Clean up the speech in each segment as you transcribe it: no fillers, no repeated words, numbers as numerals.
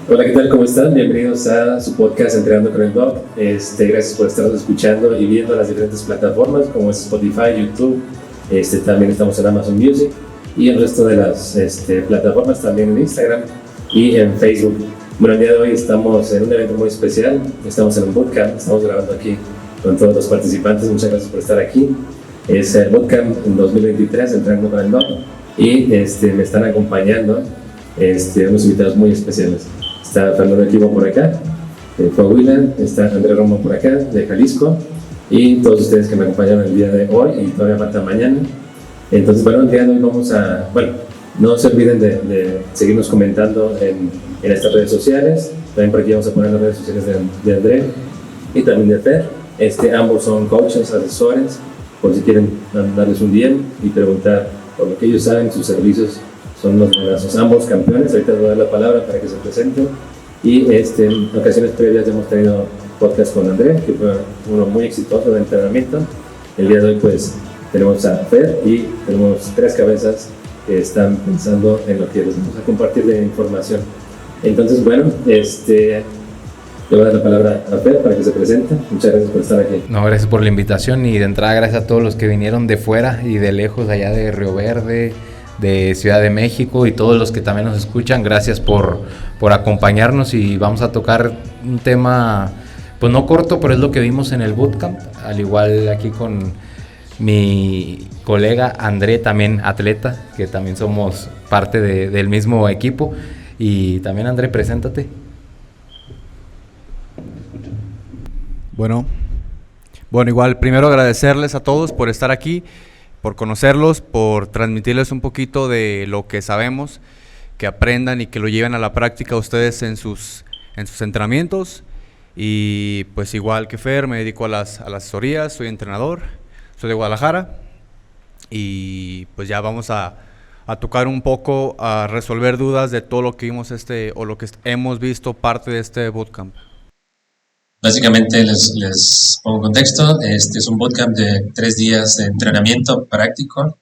Hola, ¿qué tal? ¿Cómo están? Bienvenidos a su podcast Entrenando con el Doc. Gracias por estarnos escuchando y viendo las diferentes plataformas como es Spotify, YouTube. También estamos en Amazon Music y el resto de las plataformas, también en Instagram y en Facebook. Bueno, el día de hoy estamos en un evento muy especial. Estamos en un bootcamp, estamos grabando aquí con todos los participantes. Muchas gracias por estar aquí. Es el bootcamp en 2023, Entrenando con el Doc. Y me están acompañando unos invitados muy especiales. Está Fernando Equivo por acá, de Coahuila, está Andrés Romo por acá, de Jalisco, y todos ustedes que me acompañaron el día de hoy y todavía falta mañana. Entonces, bueno, el día de hoy no se olviden de seguirnos comentando en estas redes sociales. También por aquí vamos a poner las redes sociales de André y también de Fer. Ambos son coaches, asesores, por si quieren darles un DM y preguntar por lo que ellos saben, sus servicios son los buenazos. Ambos campeones. Ahorita les voy a dar la palabra para que se presenten. Y en ocasiones previas ya hemos tenido podcast con André, que fue uno muy exitoso de entrenamiento. El día de hoy pues tenemos a Fer y tenemos tres cabezas que están pensando en lo que les vamos a compartir de información. Entonces, bueno, le voy a dar la palabra a Fer para que se presente. Muchas gracias por estar aquí. No, gracias por la invitación y de entrada gracias a todos los que vinieron de fuera y de lejos, allá de Río Verde, de Ciudad de México, y todos los que también nos escuchan. Gracias por acompañarnos, y vamos a tocar un tema pues no corto, pero es lo que vimos en el bootcamp, al igual aquí con mi colega André, también atleta, que también somos parte del mismo equipo. Y también, André, preséntate. Bueno, igual primero agradecerles a todos por estar aquí, por conocerlos, por transmitirles un poquito de lo que sabemos, que aprendan y que lo lleven a la práctica ustedes en sus entrenamientos. Y pues igual que Fer, me dedico a las asesorías, soy entrenador, soy de Guadalajara, y pues ya vamos a tocar un poco, a resolver dudas de todo lo que vimos o lo que hemos visto parte de este bootcamp. Básicamente les pongo contexto. Es un bootcamp de 3 días de entrenamiento práctico.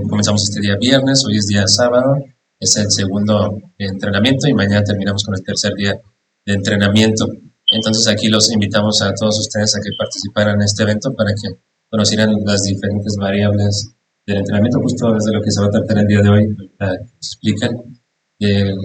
Comenzamos este día viernes, hoy es día sábado, es el segundo entrenamiento y mañana terminamos con el tercer día de entrenamiento. Entonces aquí los invitamos a todos ustedes a que participaran en este evento para que conocieran las diferentes variables del entrenamiento, justo desde lo que se va a tratar el día de hoy. Explican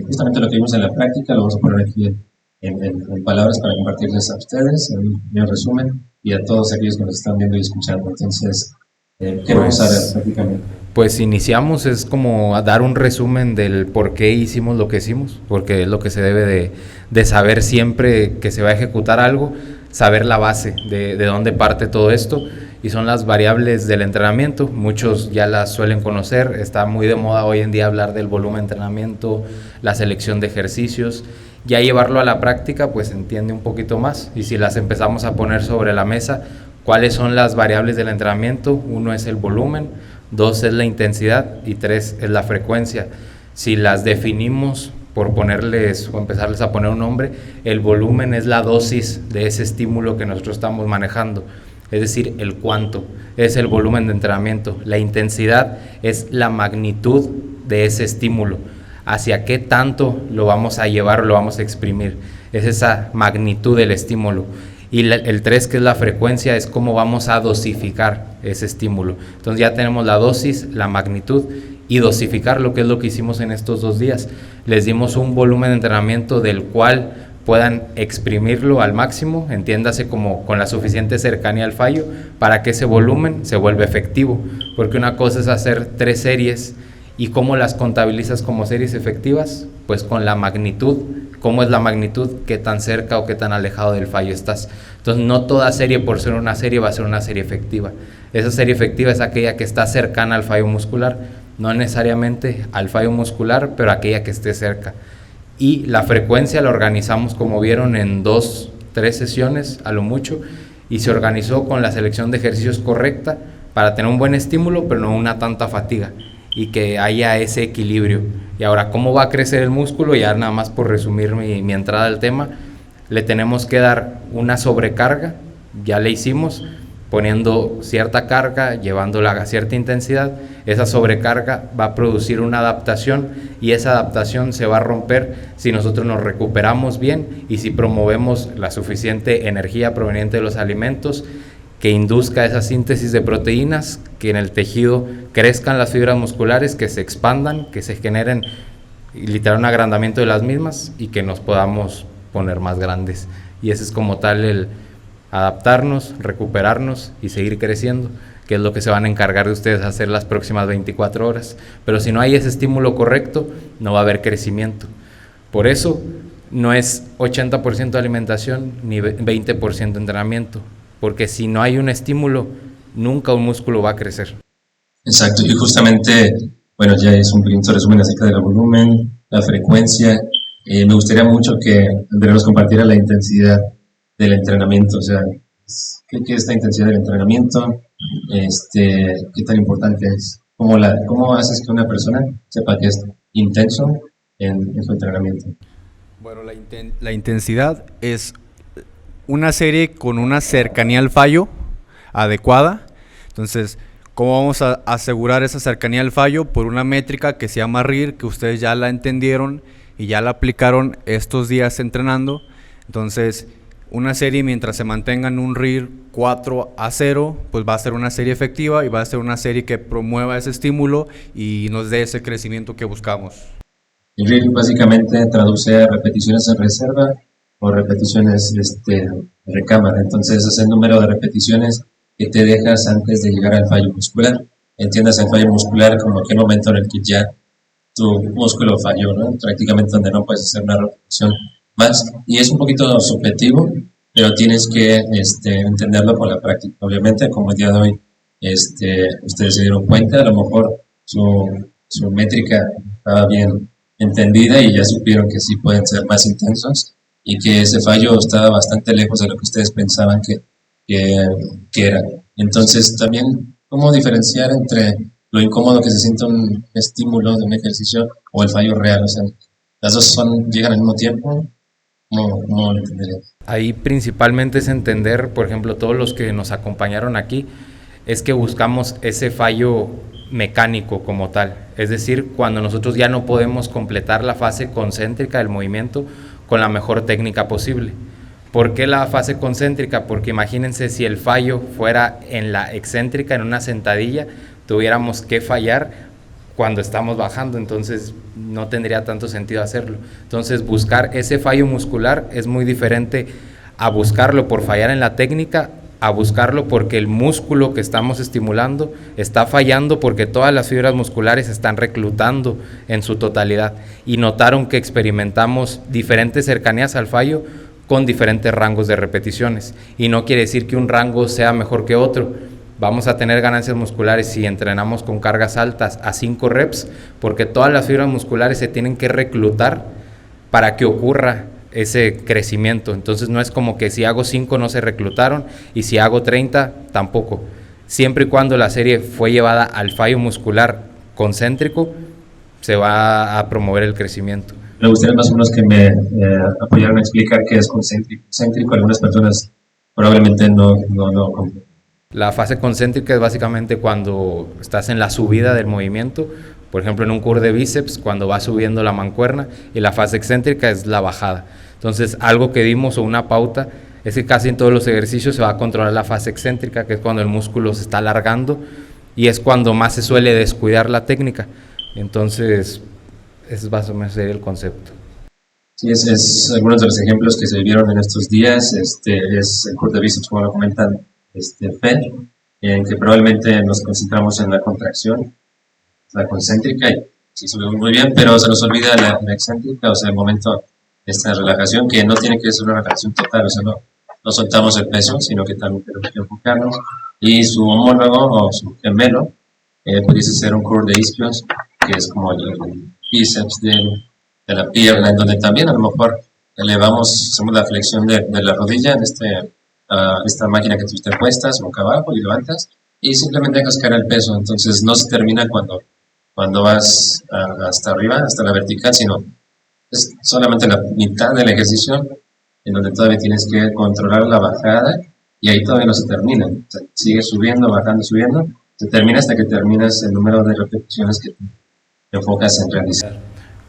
justamente lo que vimos en la práctica, lo vamos a poner aquí en palabras para compartirles a ustedes, en resumen, y a todos aquellos que nos están viendo y escuchando. Entonces, ¿qué vamos a ver prácticamente? Pues iniciamos, es como a dar un resumen del por qué hicimos lo que hicimos, porque es lo que se debe de saber siempre que se va a ejecutar algo, saber la base de dónde parte todo esto, y son las variables del entrenamiento. Muchos ya las suelen conocer, está muy de moda hoy en día hablar del volumen de entrenamiento, la selección de ejercicios. Ya llevarlo a la práctica pues se entiende un poquito más, y si las empezamos a poner sobre la mesa, ¿cuáles son las variables del entrenamiento? 1 es el volumen, 2 es la intensidad y 3 es la frecuencia. Si las definimos por ponerles o empezarles a poner un nombre, el volumen es la dosis de ese estímulo que nosotros estamos manejando, es decir, el cuánto, es el volumen de entrenamiento. La intensidad es la magnitud de ese estímulo, hacia qué tanto lo vamos a llevar o lo vamos a exprimir, es esa magnitud del estímulo. Y el 3, que es la frecuencia, es cómo vamos a dosificar ese estímulo. Entonces ya tenemos la dosis, la magnitud y dosificar, lo que es lo que hicimos en estos 2 días. Les dimos un volumen de entrenamiento del cual puedan exprimirlo al máximo, entiéndase como con la suficiente cercanía al fallo, para que ese volumen se vuelva efectivo. Porque una cosa es hacer 3 series, ¿y cómo las contabilizas como series efectivas? Pues con la magnitud. ¿Cómo es la magnitud? ¿Qué tan cerca o qué tan alejado del fallo estás? Entonces, no toda serie, por ser una serie, va a ser una serie efectiva. Esa serie efectiva es aquella que está cercana al fallo muscular, no necesariamente al fallo muscular, pero aquella que esté cerca. Y la frecuencia la organizamos, como vieron, en 2, 3 sesiones a lo mucho, y se organizó con la selección de ejercicios correcta para tener un buen estímulo, pero no una tanta fatiga, y que haya ese equilibrio. Y ahora, ¿cómo va a crecer el músculo? Ya nada más por resumir mi entrada al tema, le tenemos que dar una sobrecarga, ya le hicimos, poniendo cierta carga, llevándola a cierta intensidad, esa sobrecarga va a producir una adaptación y esa adaptación se va a romper si nosotros nos recuperamos bien y si promovemos la suficiente energía proveniente de los alimentos que induzca esa síntesis de proteínas, que en el tejido crezcan las fibras musculares, que se expandan, que se generen literal un agrandamiento de las mismas y que nos podamos poner más grandes. Y ese es como tal el adaptarnos, recuperarnos y seguir creciendo, que es lo que se van a encargar de ustedes hacer las próximas 24 horas. Pero si no hay ese estímulo correcto, no va a haber crecimiento. Por eso no es 80% alimentación ni 20% entrenamiento, porque si no hay un estímulo, nunca un músculo va a crecer. Exacto, y justamente, bueno, ya es un pequeño resumen acerca del volumen, la frecuencia. Me gustaría mucho que Andrea nos compartiera la intensidad del entrenamiento, o sea, ¿qué es la intensidad del entrenamiento? ¿Qué tan importante es? ¿Cómo haces que una persona sepa que es intenso en su entrenamiento? Bueno, la intensidad es una serie con una cercanía al fallo adecuada. Entonces, ¿cómo vamos a asegurar esa cercanía al fallo? Por una métrica que se llama RIR, que ustedes ya la entendieron y ya la aplicaron estos días entrenando. Entonces, una serie mientras se mantenga en un RIR 4-0, pues va a ser una serie efectiva y va a ser una serie que promueva ese estímulo y nos dé ese crecimiento que buscamos. El RIR básicamente traduce a repeticiones en reserva o repeticiones de recámara. Entonces, ese es el número de repeticiones que te dejas antes de llegar al fallo muscular. Entiendas el fallo muscular como aquel momento en el que ya tu músculo falló, ¿no? Prácticamente donde no puedes hacer una repetición más. Y es un poquito subjetivo, pero tienes que entenderlo con la práctica. Obviamente, como el día de hoy ustedes se dieron cuenta, a lo mejor su métrica estaba bien entendida y ya supieron que sí pueden ser más intensos y que ese fallo estaba bastante lejos de lo que ustedes pensaban que era. Entonces, también, ¿cómo diferenciar entre lo incómodo que se siente un estímulo de un ejercicio o el fallo real? O sea, ¿las dos llegan al mismo tiempo? ¿Cómo lo entenderías? Ahí principalmente es entender, por ejemplo, todos los que nos acompañaron aquí, es que buscamos ese fallo mecánico como tal. Es decir, cuando nosotros ya no podemos completar la fase concéntrica del movimiento con la mejor técnica posible. ¿Por qué la fase concéntrica? Porque imagínense si el fallo fuera en la excéntrica, en una sentadilla, tuviéramos que fallar cuando estamos bajando, entonces no tendría tanto sentido hacerlo. Entonces buscar ese fallo muscular es muy diferente a buscarlo por fallar en la técnica, a buscarlo porque el músculo que estamos estimulando está fallando porque todas las fibras musculares están reclutando en su totalidad y notaron que experimentamos diferentes cercanías al fallo con diferentes rangos de repeticiones y no quiere decir que un rango sea mejor que otro. Vamos a tener ganancias musculares si entrenamos con cargas altas a 5 reps porque todas las fibras musculares se tienen que reclutar para que ocurra ese crecimiento. Entonces no es como que si hago 5 no se reclutaron y si hago 30 tampoco. Siempre y cuando la serie fue llevada al fallo muscular concéntrico, se va a promover el crecimiento. Me gustaría más o menos que me apoyaran a explicar qué es concéntrico. Concéntrico, algunas personas probablemente no. La fase concéntrica es básicamente cuando estás en la subida del movimiento, por ejemplo en un curl de bíceps, cuando va subiendo la mancuerna, y la fase excéntrica es la bajada. Entonces, algo que dimos o una pauta es que casi en todos los ejercicios se va a controlar la fase excéntrica, que es cuando el músculo se está alargando y es cuando más se suele descuidar la técnica. Entonces, ese es más o menos el concepto. Sí, es algunos de los ejemplos que se vivieron en estos días. Es el curl de bíceps, como lo comentan Fer, en que probablemente nos concentramos en la contracción, la concéntrica, y sí subimos muy bien, pero se nos olvida la excéntrica, o sea, el momento de esta relajación, que no tiene que ser una relajación total, o sea, no soltamos el peso, sino que también tenemos que enfocarnos, y su homólogo o su gemelo pudiese ser un curl de isquios, que es como el bíceps de la pierna, en donde también a lo mejor hacemos la flexión de la rodilla en esta máquina que tú te puestas boca abajo y levantas y simplemente dejas caer el peso. Entonces no se termina cuando vas hasta arriba, hasta la vertical, sino es solamente la mitad del ejercicio en donde todavía tienes que controlar la bajada y ahí todavía no se termina, o sea, sigue subiendo, bajando, subiendo, se termina hasta que terminas el número de repeticiones que te enfocas en realizar.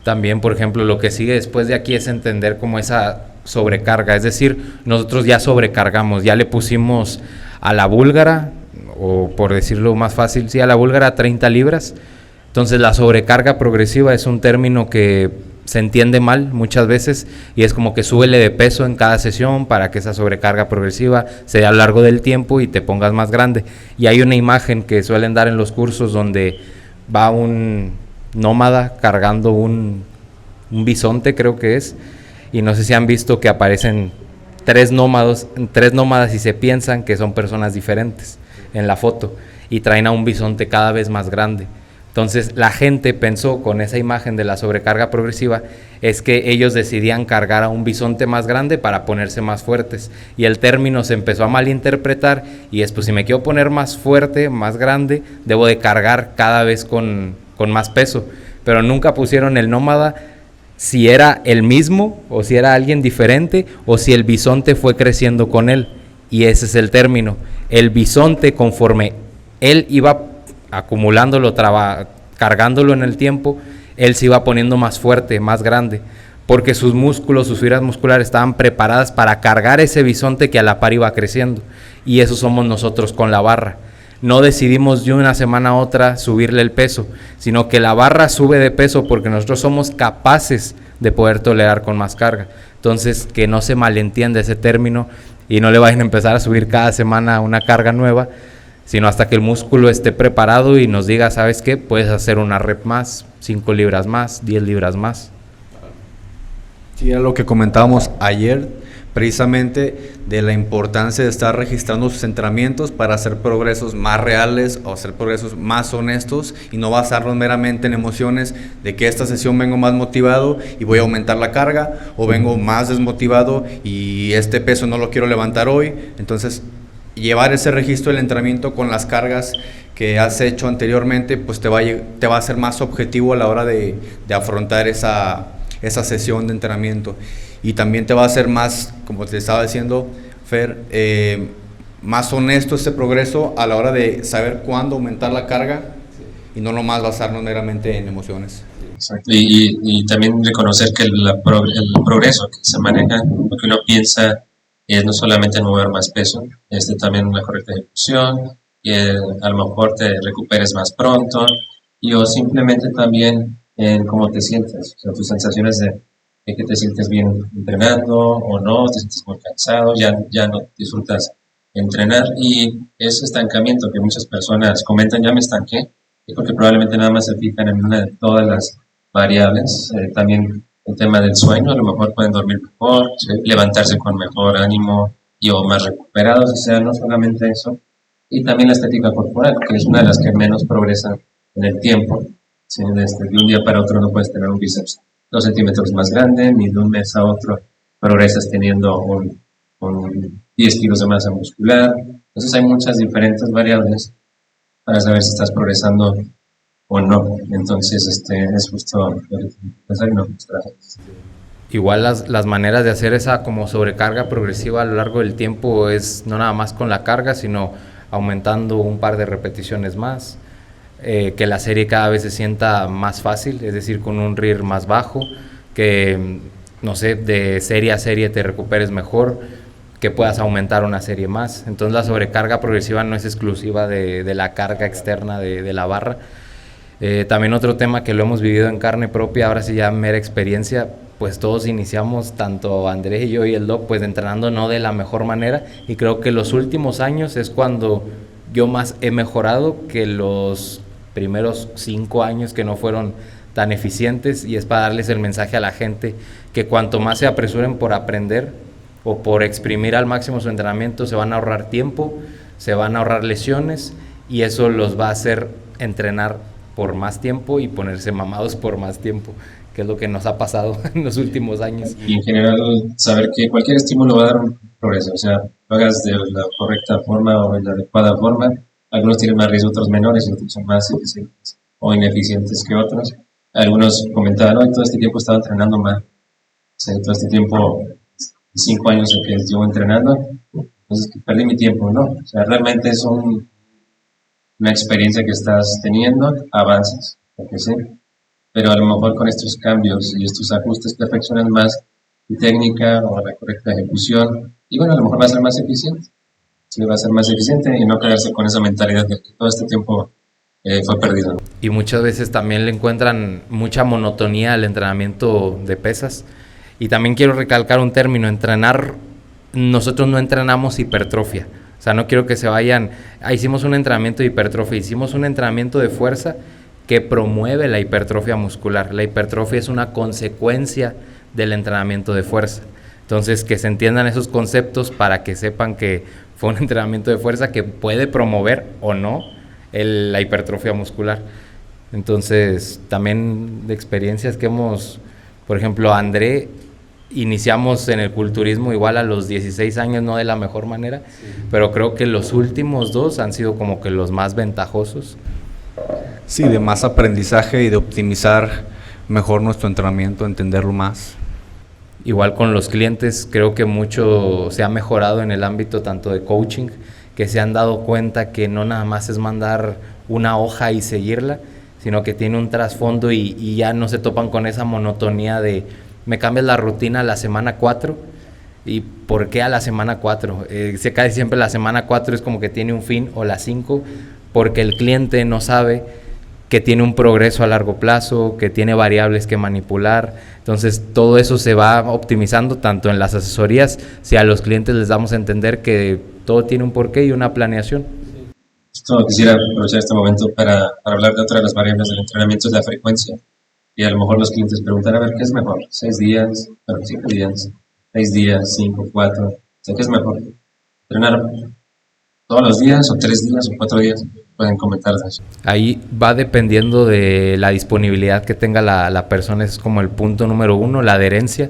También, por ejemplo, lo que sigue después de aquí es entender como esa sobrecarga, es decir, nosotros ya sobrecargamos, ya le pusimos a la búlgara, o por decirlo más fácil, sí, a la búlgara 30 libras, entonces la sobrecarga progresiva es un término que se entiende mal muchas veces y es como que súbele de peso en cada sesión para que esa sobrecarga progresiva se dé a lo largo del tiempo y te pongas más grande. Y hay una imagen que suelen dar en los cursos donde va un nómada cargando un bisonte, creo que es, y no sé si han visto que aparecen tres nómadas y se piensan que son personas diferentes en la foto y traen a un bisonte cada vez más grande. Entonces la gente pensó con esa imagen de la sobrecarga progresiva es que ellos decidían cargar a un bisonte más grande para ponerse más fuertes y el término se empezó a malinterpretar y es pues si me quiero poner más fuerte, más grande, debo de cargar cada vez con más peso, pero nunca pusieron el nómada si era el mismo o si era alguien diferente o si el bisonte fue creciendo con él, y ese es el término. El bisonte, conforme él iba acumulándolo, cargándolo en el tiempo, él se iba poniendo más fuerte, más grande, porque sus músculos, sus fibras musculares estaban preparadas para cargar ese bisonte que a la par iba creciendo, y eso somos nosotros con la barra. No decidimos de una semana a otra subirle el peso, sino que la barra sube de peso porque nosotros somos capaces de poder tolerar con más carga. Entonces, que no se malentienda ese término y no le vayan a empezar a subir cada semana una carga nueva, sino hasta que el músculo esté preparado y nos diga, ¿sabes qué? Puedes hacer una rep más, 5 libras más, 10 libras más. Sí, era lo que comentábamos ayer, precisamente de la importancia de estar registrando sus entrenamientos para hacer progresos más reales o hacer progresos más honestos y no basarnos meramente en emociones de que esta sesión vengo más motivado y voy a aumentar la carga, o vengo más desmotivado y este peso no lo quiero levantar hoy. Entonces, llevar ese registro del entrenamiento con las cargas que has hecho anteriormente, pues te va a hacer más objetivo a la hora de afrontar esa sesión de entrenamiento. Y también te va a hacer más, como te estaba diciendo, Fer, más honesto ese progreso a la hora de saber cuándo aumentar la carga y no nomás basarnos meramente en emociones. Exacto. Y también reconocer que el progreso que se maneja, lo que uno piensa es no solamente en mover más peso, también una correcta ejecución, que a lo mejor te recuperes más pronto, o simplemente también en cómo te sientes, o sea, tus sensaciones de que te sientes bien entrenando o no, te sientes muy cansado, ya no disfrutas entrenar, y ese estancamiento que muchas personas comentan, ya me estanqué, es porque probablemente nada más se fijan en una de todas las variables. También el tema del sueño, a lo mejor pueden dormir mejor, levantarse con mejor ánimo o más recuperados, o sea, no solamente eso, y también la estética corporal, que es una de las que menos progresa en el tiempo. ¿Sí? De un día para otro no puedes tener un bíceps 2 centímetros más grande, ni de un mes a otro progresas teniendo un 10 kilos de masa muscular. Entonces hay muchas diferentes variables para saber si estás progresando o no. Entonces es justo pensar y no frustrarse. Igual las maneras de hacer esa como sobrecarga progresiva a lo largo del tiempo es no nada más con la carga, sino aumentando un par de repeticiones más, que la serie cada vez se sienta más fácil, es decir, con un RIR más bajo, que no sé, de serie a serie te recuperes mejor, que puedas aumentar una serie más. Entonces la sobrecarga progresiva no es exclusiva de la carga externa de la barra. También otro tema que lo hemos vivido en carne propia, ahora sí ya mera experiencia, pues todos iniciamos, tanto Andrés y yo y el Doc, pues entrenando no de la mejor manera, y creo que los últimos años es cuando yo más he mejorado que los primeros 5 años que no fueron tan eficientes, y es para darles el mensaje a la gente que cuanto más se apresuren por aprender o por exprimir al máximo su entrenamiento, se van a ahorrar tiempo, se van a ahorrar lesiones, y eso los va a hacer entrenar por más tiempo y ponerse mamados por más tiempo, que es lo que nos ha pasado en los últimos años. Y en general, saber que cualquier estímulo va a dar un progreso, o sea, lo hagas de la correcta forma o de la adecuada forma. Algunos tienen más riesgo, otros menores, y otros son más eficientes o ineficientes que otros. Algunos comentaban, hoy todo este tiempo estaba entrenando mal. O sea, todo este tiempo, 5 años que llevo entrenando, Entonces, perdí mi tiempo, ¿no? O sea, realmente es una experiencia que estás teniendo, avanzas, porque sí, pero a lo mejor con estos cambios y estos ajustes perfeccionas más tu técnica o la correcta ejecución, y bueno, a lo mejor va a ser más eficiente, sí, va a ser más eficiente y no quedarse con esa mentalidad de que todo este tiempo fue perdido. Y muchas veces también le encuentran mucha monotonía al entrenamiento de pesas. Y también quiero recalcar un término, entrenar, nosotros no entrenamos hipertrofia. O sea, no quiero que se vayan, hicimos un entrenamiento de hipertrofia, hicimos un entrenamiento de fuerza que promueve la hipertrofia muscular. La hipertrofia es una consecuencia del entrenamiento de fuerza. Entonces, que se entiendan esos conceptos para que sepan que fue un entrenamiento de fuerza que puede promover o no la hipertrofia muscular. Entonces, también de experiencias que hemos, por ejemplo, André, iniciamos en el culturismo igual a los 16 años, no de la mejor manera, sí, pero creo que los últimos 2 han sido como que los más ventajosos. Sí, de más aprendizaje y de optimizar mejor nuestro entrenamiento, entenderlo más. Igual con los clientes, creo que mucho se ha mejorado en el ámbito tanto de coaching, que se han dado cuenta que no nada más es mandar una hoja y seguirla, sino que tiene un trasfondo y ya no se topan con esa monotonía de me cambias la rutina a la semana 4 y ¿por qué a la semana 4? Se cae siempre la semana 4 es como que tiene un fin, o la 5, porque el cliente no sabe que tiene un progreso a largo plazo, que tiene variables que manipular. Entonces todo eso se va optimizando tanto en las asesorías, si a los clientes les damos a entender que todo tiene un porqué y una planeación. Esto quisiera aprovechar este momento para hablar de otra de las variables del entrenamiento, es la frecuencia. Y a lo mejor los clientes preguntan, a ver, ¿qué es mejor? 6 días, 5 días, 6 días, 5, 4, o sea, ¿qué es mejor? ¿Entrenar todos los días o 3 días o 4 días? Pueden comentar de eso. Ahí va dependiendo de la disponibilidad que tenga la persona, es como el punto número 1, la adherencia,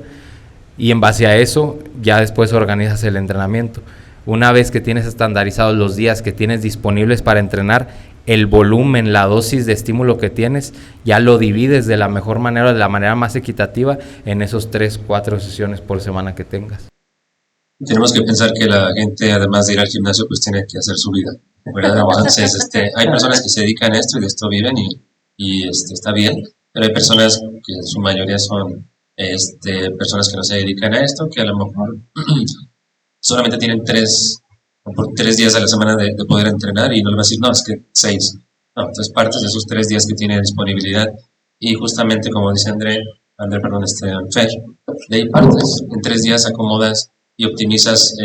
y en base a eso ya después organizas el entrenamiento. Una vez que tienes estandarizados los días que tienes disponibles para entrenar, el volumen, la dosis de estímulo que tienes, ya lo divides de la mejor manera, de la manera más equitativa en esos 3-4 sesiones por semana que tengas. Tenemos que pensar que la gente, además de ir al gimnasio, pues tiene que hacer su vida, ¿verdad? Entonces, hay personas que se dedican a esto y de esto viven y está bien, pero hay personas que en su mayoría son personas que no se dedican a esto, que a lo mejor solamente tienen 3 días a la semana de poder entrenar y no le va a decir, no, es que 6. No, entonces partes de esos 3 días que tiene disponibilidad y justamente como dice Fer, de ahí partes, en 3 días acomodas y optimizas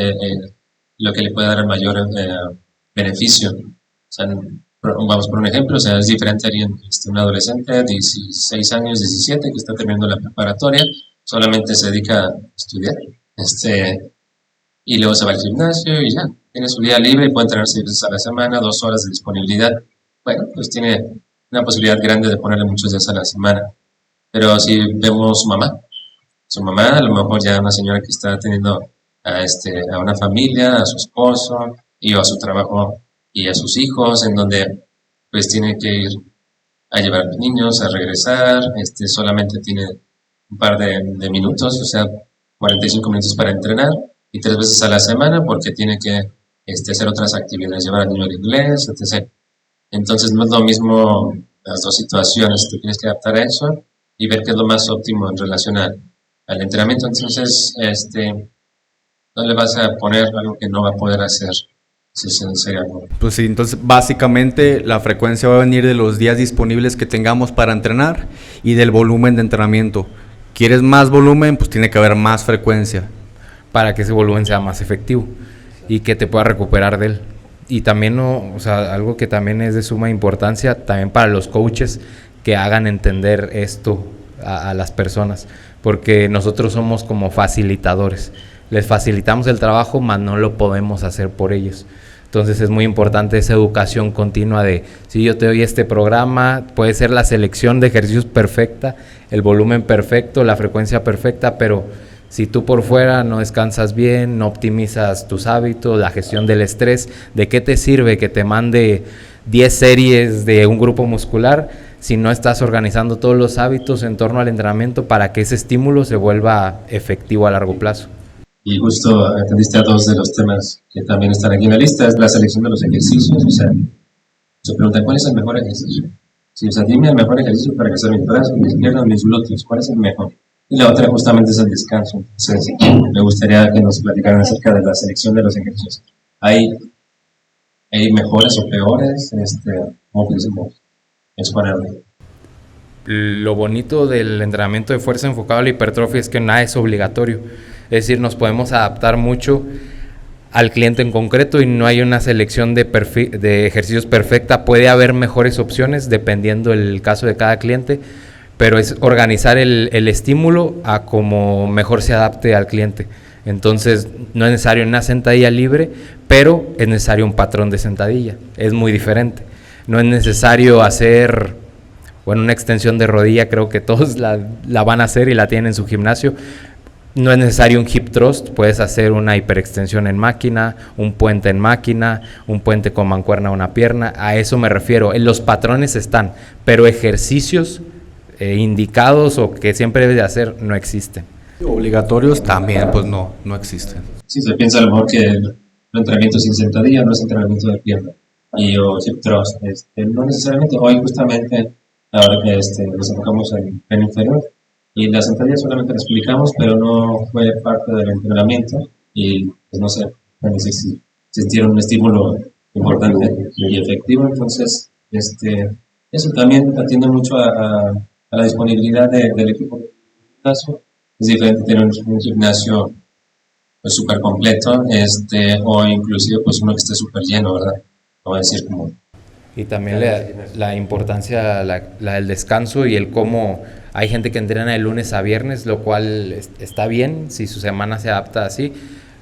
lo que le puede dar el mayor beneficio. O sea, vamos por un ejemplo, o sea, es diferente haría un adolescente de 16 años, 17, que está terminando la preparatoria, solamente se dedica a estudiar, y luego se va al gimnasio y ya, tiene su día libre y puede entrenar 6 veces a la semana, 2 horas de disponibilidad. Bueno, pues tiene una posibilidad grande de ponerle muchos días a la semana. Pero si vemos su mamá a lo mejor ya una señora que está teniendo a una familia, a su esposo y a su trabajo y a sus hijos, en donde pues tiene que ir a llevar a los niños, a regresar, solamente tiene un par de minutos, o sea, 45 minutos para entrenar, y 3 veces a la semana porque tiene que hacer otras actividades, llevar al niño al inglés, etc. Entonces no es lo mismo las dos situaciones, tú tienes que adaptar a eso y ver qué es lo más óptimo en relación al entrenamiento. Entonces, no le vas a poner algo que no va a poder hacer. Pues sí, entonces básicamente la frecuencia va a venir de los días disponibles que tengamos para entrenar y del volumen de entrenamiento. ¿Quieres más volumen? Pues tiene que haber más frecuencia. Para que ese volumen sea más efectivo y que te puedas recuperar de él. Y también, algo que también es de suma importancia, también para los coaches, que hagan entender esto a las personas, porque nosotros somos como facilitadores. Les facilitamos el trabajo, mas no lo podemos hacer por ellos. Entonces es muy importante esa educación continua de, si yo te doy este programa, puede ser la selección de ejercicios perfecta, el volumen perfecto, la frecuencia perfecta, pero si tú por fuera no descansas bien, no optimizas tus hábitos, la gestión del estrés, ¿de qué te sirve que te mande 10 series de un grupo muscular si no estás organizando todos los hábitos en torno al entrenamiento para que ese estímulo se vuelva efectivo a largo plazo? Y justo atendiste a dos de los temas que también están aquí en la lista, es la selección de los ejercicios. O sea, se pregunta, ¿cuál es el mejor ejercicio? Sí, o sea, dime el mejor ejercicio para crecer mis brazos, mis piernas, mis glúteos, ¿cuál es el mejor? Y la otra justamente es el descanso. Entonces, me gustaría que nos platicaran acerca de la selección de los ejercicios. ¿Hay mejores o peores? ¿Cómo decimos? Exponerlo. Lo bonito del entrenamiento de fuerza enfocado a la hipertrofia es que nada es obligatorio. Es decir, nos podemos adaptar mucho al cliente en concreto y no hay una selección de ejercicios perfecta. Puede haber mejores opciones dependiendo del caso de cada cliente, pero es organizar el estímulo a como mejor se adapte al cliente. Entonces, no es necesario una sentadilla libre, pero es necesario un patrón de sentadilla. Es muy diferente. No es necesario hacer, bueno, una extensión de rodilla, creo que todos la van a hacer y la tienen en su gimnasio. No es necesario un hip thrust, puedes hacer una hiperextensión en máquina, un puente en máquina, un puente con mancuerna a una pierna. A eso me refiero. Los patrones están, pero ejercicios indicados o que siempre debes de hacer no existen. Obligatorios también, pues no existen. Sí, se piensa a lo mejor que el entrenamiento sin sentadilla no es entrenamiento de pierna o hip thrust. No necesariamente. Hoy justamente, ahora que nos enfocamos en el inferior, y la sentadilla solamente la explicamos, pero no fue parte del entrenamiento y pues no sé, existieron un estímulo importante y efectivo. Entonces, eso también atiende mucho a la disponibilidad del equipo. En este caso, es diferente tener un gimnasio pues súper completo, o inclusive pues uno que esté súper lleno, ¿verdad? No voy a decir como... Y también la importancia la del descanso y el cómo hay gente que entrena de lunes a viernes, lo cual está bien si su semana se adapta así,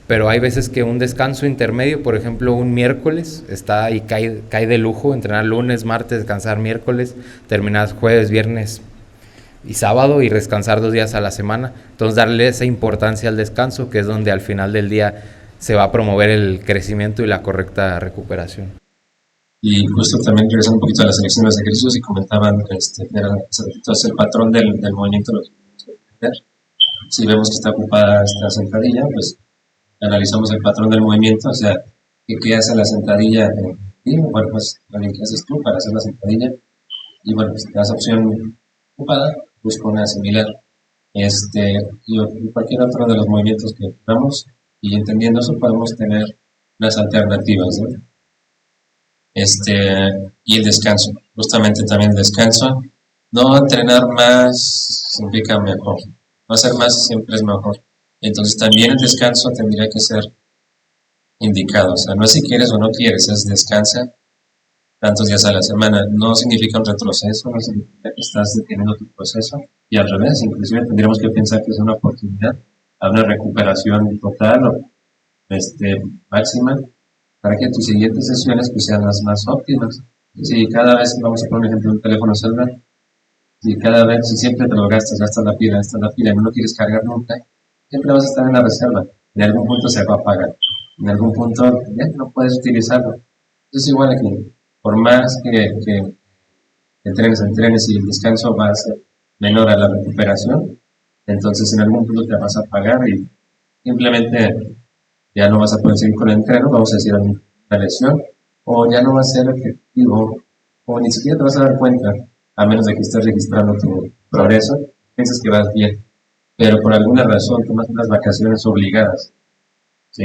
pero hay veces que un descanso intermedio, por ejemplo un miércoles, está y cae de lujo, entrenar lunes, martes, descansar miércoles, terminar jueves, viernes y sábado y descansar 2 días a la semana. Entonces darle esa importancia al descanso, que es donde al final del día se va a promover el crecimiento y la correcta recuperación. Y justo también regresando un poquito a la selección de los ejercicios y comentaban, entonces el patrón del movimiento lo tenemos que entender. Si vemos que está ocupada esta sentadilla, pues analizamos el patrón del movimiento, o sea, ¿qué hace la sentadilla? Y bueno, pues, ¿qué haces tú para hacer la sentadilla? Y bueno, pues te das opción ocupada, busco una similar. Y cualquier otro de los movimientos que hagamos, y entendiendo eso podemos tener unas alternativas, ¿no? Y el descanso, justamente también el descanso. No entrenar más significa mejor, no hacer más siempre es mejor. Entonces también el descanso tendría que ser indicado, o sea, no es si quieres o no quieres, es descansa tantos días a la semana. No significa un retroceso, no significa que estás deteniendo tu proceso, y al revés, inclusive tendríamos que pensar que es una oportunidad a una recuperación total o máxima, para que tus siguientes sesiones pues, sean las más óptimas. Si cada vez, vamos a poner un ejemplo, un teléfono celular, si siempre te lo gastas la pila, y no lo quieres cargar nunca, siempre vas a estar en la reserva. En algún punto se va a apagar, en algún punto ya no puedes utilizarlo. Es igual aquí, por más que entrenes y el descanso va a ser menor a la recuperación, entonces en algún punto te vas a apagar y simplemente ya no vas a poder seguir con el entreno, vamos a decir una lesión, o ya no va a ser efectivo, o ni siquiera te vas a dar cuenta, a menos de que estés registrando tu progreso, piensas que vas bien, pero por alguna razón tomas unas vacaciones obligadas, ¿sí?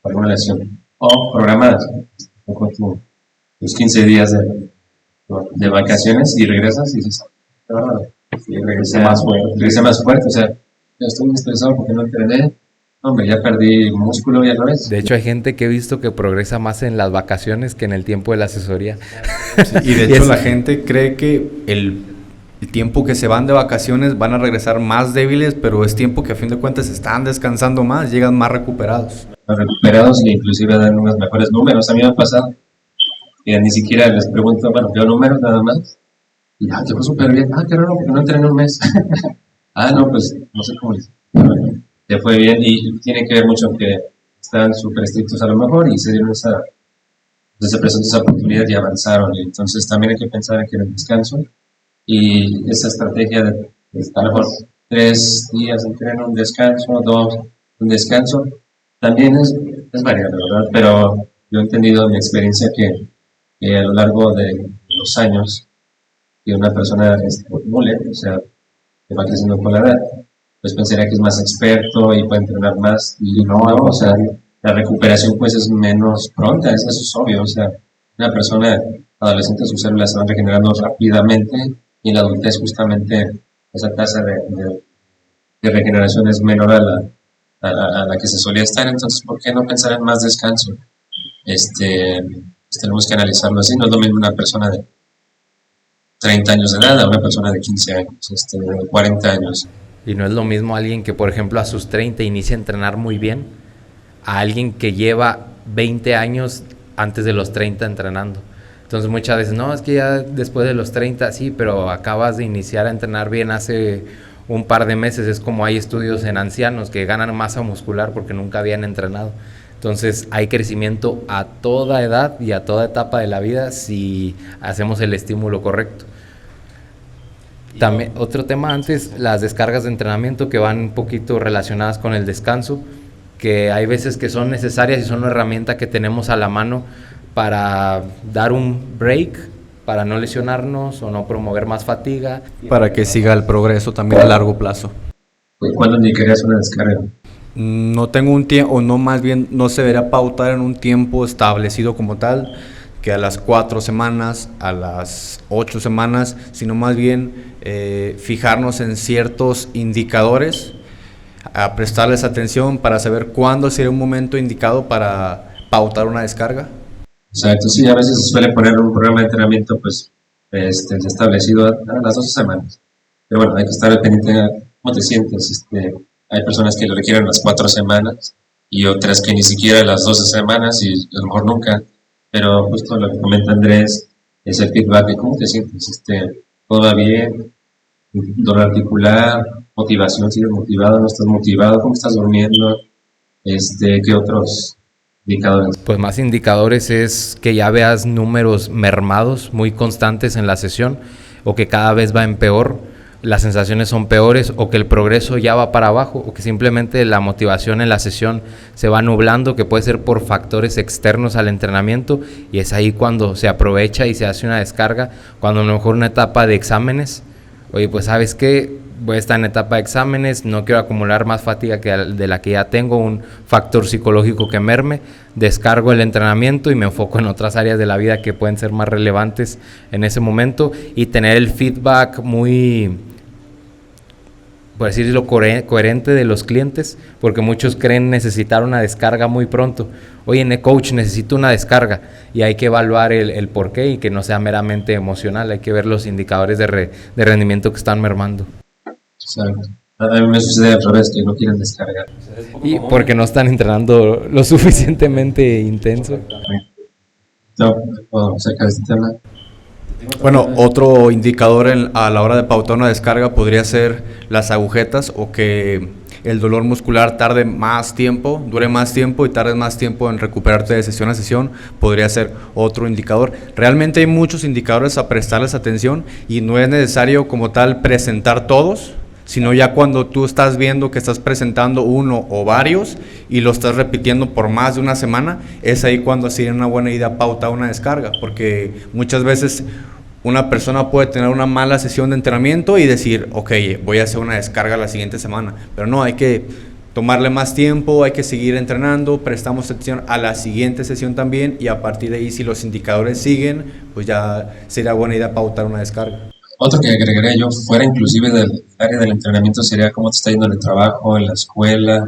Por alguna lesión, o programadas, con tus 15 días de vacaciones y regresas y dices, regresé más fuerte, o sea, ya estoy muy estresado porque no entrené. Hombre, ya perdí músculo y otra vez. De hecho, hay gente que he visto que progresa más en las vacaciones que en el tiempo de la asesoría. Sí, y de hecho la gente cree que el tiempo que se van de vacaciones van a regresar más débiles, pero es tiempo que a fin de cuentas están descansando más, llegan más recuperados. Más recuperados e inclusive dan unos mejores números. A mí me ha pasado que ni siquiera les pregunto, bueno, veo números nada más. Y te fue súper bien. Qué raro, porque no entrené un mes. No, pues no sé cómo les... Te fue bien, y tiene que ver mucho que están súper estrictos a lo mejor y se dieron se presentó esa oportunidad y avanzaron. Y entonces también hay que pensar en el descanso y esa estrategia de a lo mejor 3 días de entreno, un descanso, 2, Un descanso también es variable, ¿verdad? Pero yo he entendido en mi experiencia que a lo largo de los años que una persona acumule, o sea, que va creciendo con la edad, pues pensaría que es más experto y puede entrenar más, y no, o sea, la recuperación pues es menos pronta, eso es obvio, o sea, una persona adolescente sus células se van regenerando rápidamente y en la adultez justamente esa tasa de regeneración es menor a la que se solía estar, entonces ¿por qué no pensar en más descanso? Pues tenemos que analizarlo así, no es lo mismo una persona de 30 años de edad a una persona de 15 años, de 40 años. Y no es lo mismo alguien que, por ejemplo, a sus 30 inicia a entrenar muy bien, a alguien que lleva 20 años antes de los 30 entrenando. Entonces muchas veces, no, es que ya después de los 30, sí, pero acabas de iniciar a entrenar bien hace un par de meses. Es como hay estudios en ancianos que ganan masa muscular porque nunca habían entrenado. Entonces hay crecimiento a toda edad y a toda etapa de la vida si hacemos el estímulo correcto. También otro tema antes, las descargas de entrenamiento que van un poquito relacionadas con el descanso, que hay veces que son necesarias y son una herramienta que tenemos a la mano para dar un break, para no lesionarnos o no promover más fatiga. Para que siga el progreso también a largo plazo. ¿Cuándo indicarías una descarga? No tengo un tiempo, o no, más bien no se debería pautar en un tiempo establecido como tal, que a las 4 semanas, a las 8 semanas, sino más bien fijarnos en ciertos indicadores, a prestarles atención para saber cuándo sería un momento indicado para pautar una descarga. Exacto, sí, a veces se suele poner un programa de entrenamiento pues establecido a las 12 semanas. Pero bueno, hay que estar pendiente de cómo te sientes. Hay personas que lo requieren las 4 semanas y otras que ni siquiera las 12 semanas y a lo mejor nunca. Pero justo lo que comenta Andrés es el feedback de cómo te sientes. ¿Todo va bien? ¿Dolor articular? ¿Motivación? ¿Sigues motivado? ¿No estás motivado? ¿Cómo estás durmiendo? ¿Qué otros indicadores? Pues más indicadores es que ya veas números mermados, muy constantes en la sesión, o que cada vez va en peor, las sensaciones son peores, o que el progreso ya va para abajo, o que simplemente la motivación en la sesión se va nublando, que puede ser por factores externos al entrenamiento, y es ahí cuando se aprovecha y se hace una descarga, cuando a lo mejor una etapa de exámenes, oye, pues ¿sabes qué? Voy a estar en etapa de exámenes, no quiero acumular más fatiga de la que ya tengo, un factor psicológico que merme, descargo el entrenamiento y me enfoco en otras áreas de la vida que pueden ser más relevantes en ese momento, y tener el feedback muy, por decirlo, coherente de los clientes, porque muchos creen necesitar una descarga muy pronto. Oye, coach, necesito una descarga, y hay que evaluar el por qué y que no sea meramente emocional, hay que ver los indicadores de rendimiento que están mermando. Exacto. A mí me sucede al revés, que no quieren descargar. Y porque no están entrenando lo suficientemente intenso. No, acerca de este tema. Bueno, otro indicador a la hora de pautar una descarga podría ser las agujetas, o que el dolor muscular tarde más tiempo, dure más tiempo y tarde más tiempo en recuperarte de sesión a sesión, podría ser otro indicador. Realmente hay muchos indicadores a prestarles atención y no es necesario como tal presentar todos, sino ya cuando tú estás viendo que estás presentando uno o varios y lo estás repitiendo por más de una semana, es ahí cuando sería una buena idea pautar una descarga, porque muchas veces una persona puede tener una mala sesión de entrenamiento y decir, ok, voy a hacer una descarga la siguiente semana, pero no, hay que tomarle más tiempo, hay que seguir entrenando, prestamos atención a la siguiente sesión también, y a partir de ahí, si los indicadores siguen, pues ya sería buena idea pautar una descarga. Otro que agregaría yo, fuera inclusive del área del entrenamiento, sería cómo te está yendo en el trabajo, en la escuela,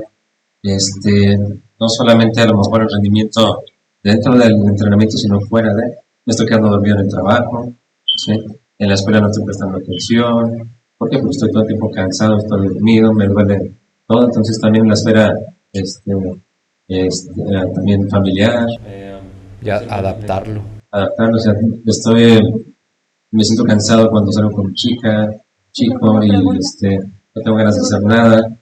no solamente a lo mejor el rendimiento dentro del entrenamiento, sino fuera de, me estoy quedando dormido en el trabajo, ¿sí? En la escuela no estoy prestando atención, porque pues estoy todo el tiempo cansado, estoy dormido, me duele todo, entonces también en la esfera también familiar. Ya adaptarlo. O sea, me siento cansado cuando salgo con chico, y no tengo ganas de hacer nada,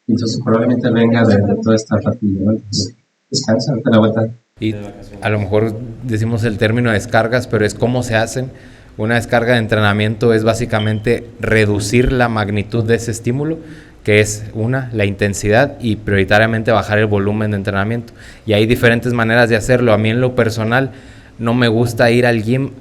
entonces probablemente venga de toda esta fatiga, ¿no? Entonces, descansa, date la vuelta. Y a lo mejor decimos el término descargas, pero es cómo se hacen. Una descarga de entrenamiento es básicamente reducir la magnitud de ese estímulo, que es la intensidad y prioritariamente bajar el volumen de entrenamiento. Y hay diferentes maneras de hacerlo. A mí en lo personal no me gusta ir al gym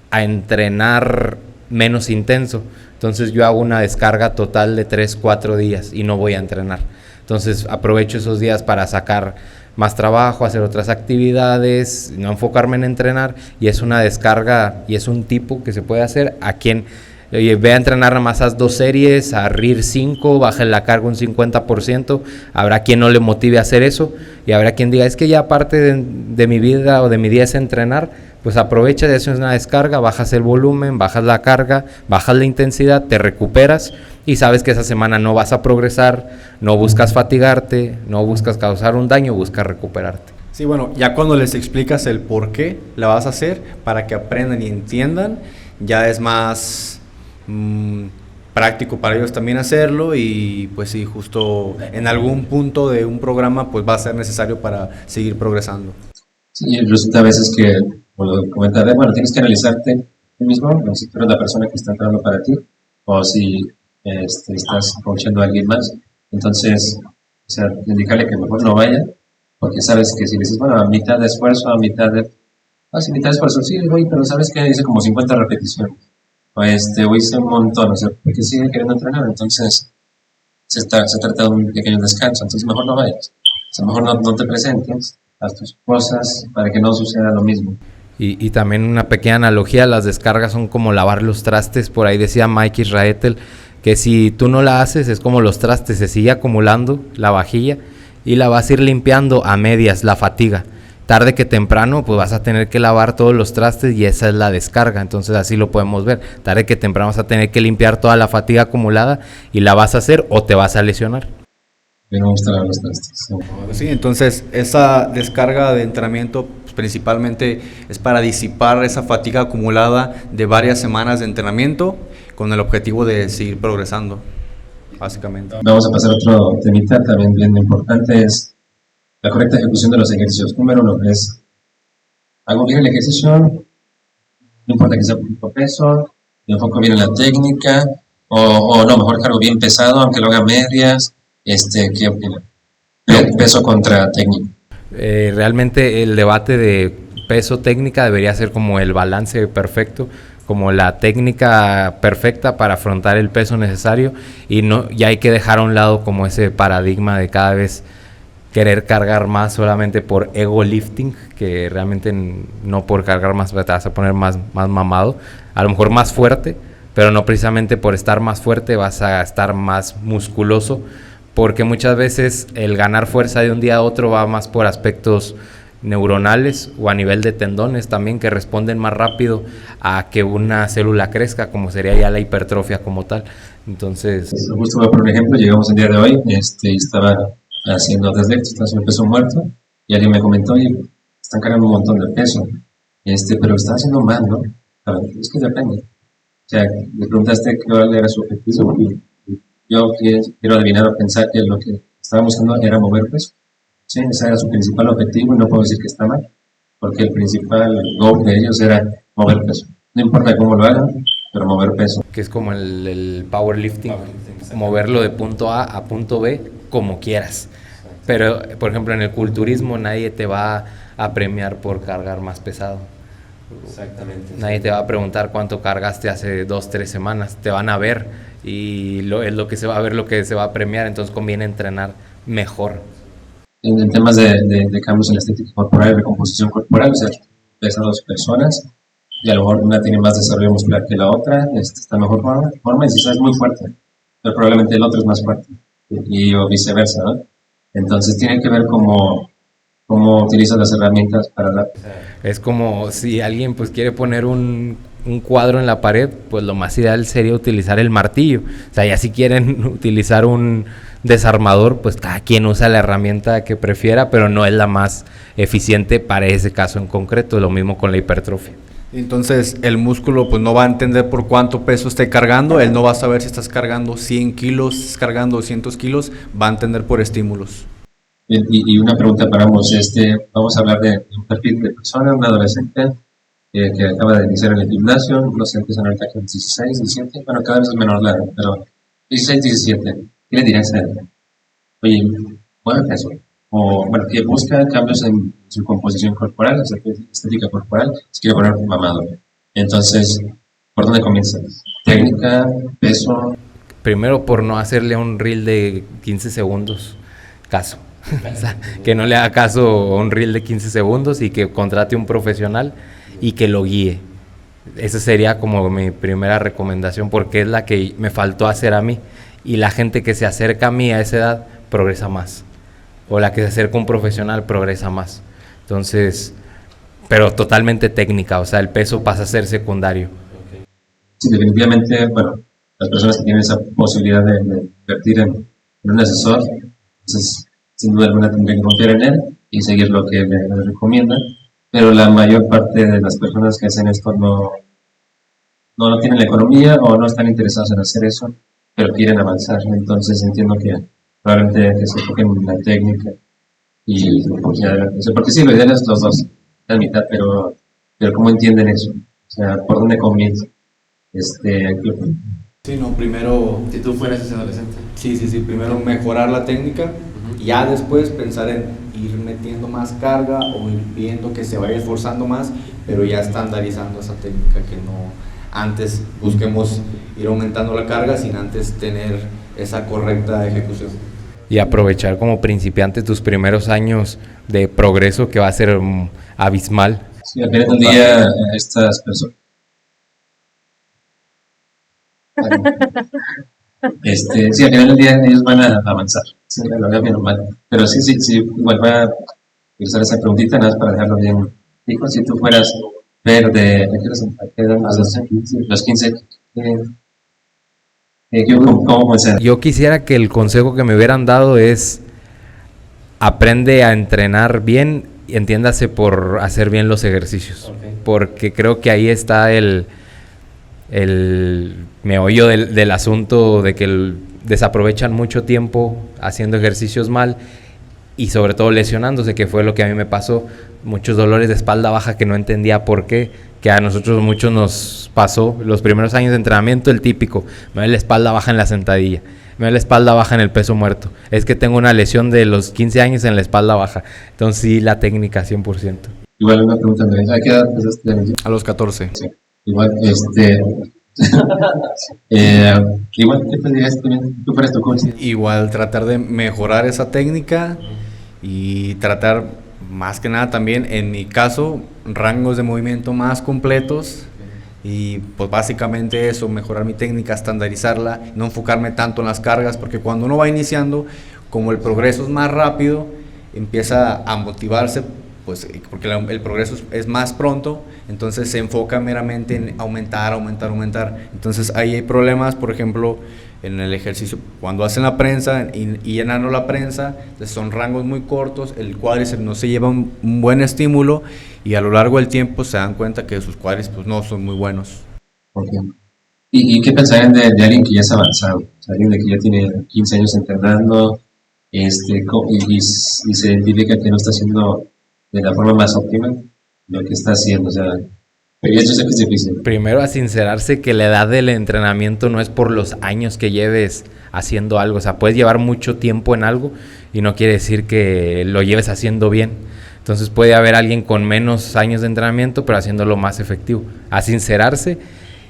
a entrenar menos intenso. Entonces yo hago una descarga total de 3-4 días y no voy a entrenar. Entonces aprovecho esos días para sacar más trabajo, hacer otras actividades, no enfocarme en entrenar, y es una descarga y es un tipo que se puede hacer a quien ve a entrenar nada más, haz 2 series, a RIR 5, baja la carga un 50%, habrá quien no le motive a hacer eso, y habrá quien diga, es que ya parte de mi vida o de mi día es entrenar, pues aprovecha de hacer una descarga, bajas el volumen, bajas la carga, bajas la intensidad, te recuperas, y sabes que esa semana no vas a progresar, no buscas fatigarte, no buscas causar un daño, buscas recuperarte. Sí, bueno, ya cuando les explicas el por qué la vas a hacer, para que aprendan y entiendan, ya es más práctico para ellos también hacerlo, y pues sí, justo en algún punto de un programa pues va a ser necesario para seguir progresando. Sí, resulta a veces que, como lo comentaré, bueno, tienes que analizarte tú mismo, no sé si tú eres la persona que está entrando para ti, o si estás coachando a alguien más. Entonces, o sea, indicarle que mejor no vaya, porque sabes que si le dices, bueno, a mitad de esfuerzo, sí, mitad de esfuerzo, sí, voy, pero sabes que hice como 50 repeticiones, o hice un montón, o sea, porque sigue queriendo entrenar. Entonces se trata de un pequeño descanso, entonces mejor no vayas, o sea, mejor no te presentes, haz tus cosas para que no suceda lo mismo. Y también una pequeña analogía, las descargas son como lavar los trastes. Por ahí decía Mike Israetel que si tú no la haces es como los trastes, se sigue acumulando la vajilla y la vas a ir limpiando a medias, la fatiga. Tarde que temprano pues vas a tener que lavar todos los trastes, y esa es la descarga. Entonces así lo podemos ver, tarde que temprano vas a tener que limpiar toda la fatiga acumulada, y la vas a hacer o te vas a lesionar. Me gusta lavar los trastes. Sí, entonces esa descarga de entrenamiento pues, principalmente es para disipar esa fatiga acumulada de varias semanas de entrenamiento, con el objetivo de seguir progresando, básicamente. Vamos a pasar a otro temita también bien importante, es la correcta ejecución de los ejercicios. Número 1 es, hago bien el ejercicio, no importa que sea poquito peso, me enfoco bien en la técnica, o no, mejor cargo bien pesado, aunque lo haga medias. ¿Qué opinan? Peso contra técnica. Realmente el debate de peso-técnica debería ser como el balance perfecto, como la técnica perfecta para afrontar el peso necesario, y ya hay que dejar a un lado como ese paradigma de cada vez querer cargar más solamente por ego lifting, que realmente no por cargar más te vas a poner más mamado, a lo mejor más fuerte, pero no precisamente por estar más fuerte vas a estar más musculoso, porque muchas veces el ganar fuerza de un día a otro va más por aspectos neuronales o a nivel de tendones también, que responden más rápido a que una célula crezca, como sería ya la hipertrofia como tal. Entonces, justo voy a poner un ejemplo. Llegamos el día de hoy, estaba haciendo deadlift, estaba haciendo peso muerto, y alguien me comentó, oye, están cargando un montón de peso, pero está haciendo mal, ¿no? Claro, es que depende. O sea, le preguntaste cuál era su objetivo, y yo quiero adivinar o pensar que lo que estaba buscando era mover peso. Sí, ese era su principal objetivo, y no puedo decir que está mal, porque el principal goal de ellos era mover peso. No importa cómo lo hagan, pero mover peso. Que es como el powerlifting, moverlo de punto A a punto B como quieras. Pero, por ejemplo, en el culturismo nadie te va a premiar por cargar más pesado. Exactamente. Nadie te va a preguntar cuánto cargaste hace 2-3 semanas. Te van a ver, y es lo que se va a ver, lo que se va a premiar. Entonces conviene entrenar mejor. En temas de cambios en la estética corporal y recomposición corporal, o sea, ves a 2 personas y a lo mejor una tiene más desarrollo muscular que la otra, está en mejor forma, y si es muy fuerte, pero probablemente el otro es más fuerte, o viceversa, ¿no? Entonces tiene que ver cómo utilizas las herramientas para la... Es como si alguien pues quiere poner un cuadro en la pared, pues lo más ideal sería utilizar el martillo. O sea, ya si quieren utilizar un desarmador, pues cada quien usa la herramienta que prefiera, pero no es la más eficiente para ese caso en concreto. Lo mismo con la hipertrofia. Entonces el músculo pues no va a entender por cuánto peso esté cargando, él no va a saber si estás cargando 100 kilos, estás cargando 200 kilos, va a entender por estímulos. Y una pregunta para ambos, vamos a hablar de un perfil de persona, un adolescente que acaba de iniciar en el gimnasio, no sé, empiezan ahorita con 16, 17, bueno, cada vez es menor la edad, pero 16, 17. ¿qué le dirías a él? Oye, mueve peso. O, bueno, que busca cambios en su composición corporal, o sea, estética corporal, se quiere poner mamado. Entonces, ¿por dónde comienza? Técnica, peso. Primero por no hacerle un reel de 15 segundos caso. O sea, que no le haga caso a un reel de 15 segundos y que contrate un profesional y que lo guíe. Esa sería como mi primera recomendación porque es la que me faltó hacer a mí. Y la gente que se acerca a mí a esa edad progresa más. O la que se acerca a un profesional progresa más. Entonces, pero totalmente técnica, o sea, el peso pasa a ser secundario. Sí, definitivamente, bueno, las personas que tienen esa posibilidad de invertir en un asesor, entonces, sin duda alguna tendrían que confiar en él y seguir lo que le recomienda, pero la mayor parte de las personas que hacen esto no tienen la economía o no están interesados en hacer eso, pero quieren avanzar. Entonces entiendo que probablemente que se enfoquen en la técnica y porque sí, lo ideal es los dos, la mitad, pero ¿cómo entienden eso? O sea, ¿por dónde comienza? Sí, no, primero... Si tú fueras ese adolescente. Sí, primero mejorar la técnica y ya después pensar en ir metiendo más carga o ir viendo que se vaya esforzando más, pero ya estandarizando esa técnica, que no antes busquemos ir aumentando la carga sin antes tener esa correcta ejecución. Y aprovechar como principiante tus primeros años de progreso que va a ser abismal. Sí, al final del día estas personas... sí, al final del día ellos van a avanzar, sí, lo veo bien normal. Pero sí, igual voy a usar esa preguntita nada más para dejarlo bien. Dijo, si tú fueras verde, los 15, ¿cómo comenzar? Yo quisiera que el consejo que me hubieran dado es aprende a entrenar bien, y entiéndase por hacer bien los ejercicios. Okay. Porque creo que ahí está el meollo del asunto de que desaprovechan mucho tiempo haciendo ejercicios mal y sobre todo lesionándose, que fue lo que a mí me pasó. Muchos dolores de espalda baja que no entendía por qué, que a nosotros muchos nos pasó los primeros años de entrenamiento, el típico, me duele la espalda baja en la sentadilla, me duele la espalda baja en el peso muerto, es que tengo una lesión de los 15 años en la espalda baja. Entonces sí, la técnica 100%. Igual una pregunta, ¿a qué edad empezaste? A los 14. Sí. Igual, igual, ¿qué te dirías también? ¿Tú fueras tu coach? Igual tratar de mejorar esa técnica y tratar más que nada también, en mi caso, rangos de movimiento más completos y pues básicamente eso, mejorar mi técnica, estandarizarla, no enfocarme tanto en las cargas, porque cuando uno va iniciando, como el progreso es más rápido, empieza a motivarse, pues porque el progreso es más pronto, entonces se enfoca meramente en aumentar. Entonces ahí hay problemas, por ejemplo, en el ejercicio, cuando hacen la prensa y llenando la prensa, entonces son rangos muy cortos, el cuádriceps no se lleva un buen estímulo y a lo largo del tiempo se dan cuenta que sus cuádriceps pues, no son muy buenos. Okay. ¿Y qué pensarían de alguien que ya es avanzado? O sea, alguien de que ya tiene 15 años entrenando y se identifica que no está haciendo de la forma más óptima lo que está haciendo, o sea, yo sé que es difícil. Primero a sincerarse que la edad del entrenamiento no es por los años que lleves haciendo algo, o sea, puedes llevar mucho tiempo en algo y no quiere decir que lo lleves haciendo bien. Entonces puede haber alguien con menos años de entrenamiento pero haciéndolo más efectivo. A sincerarse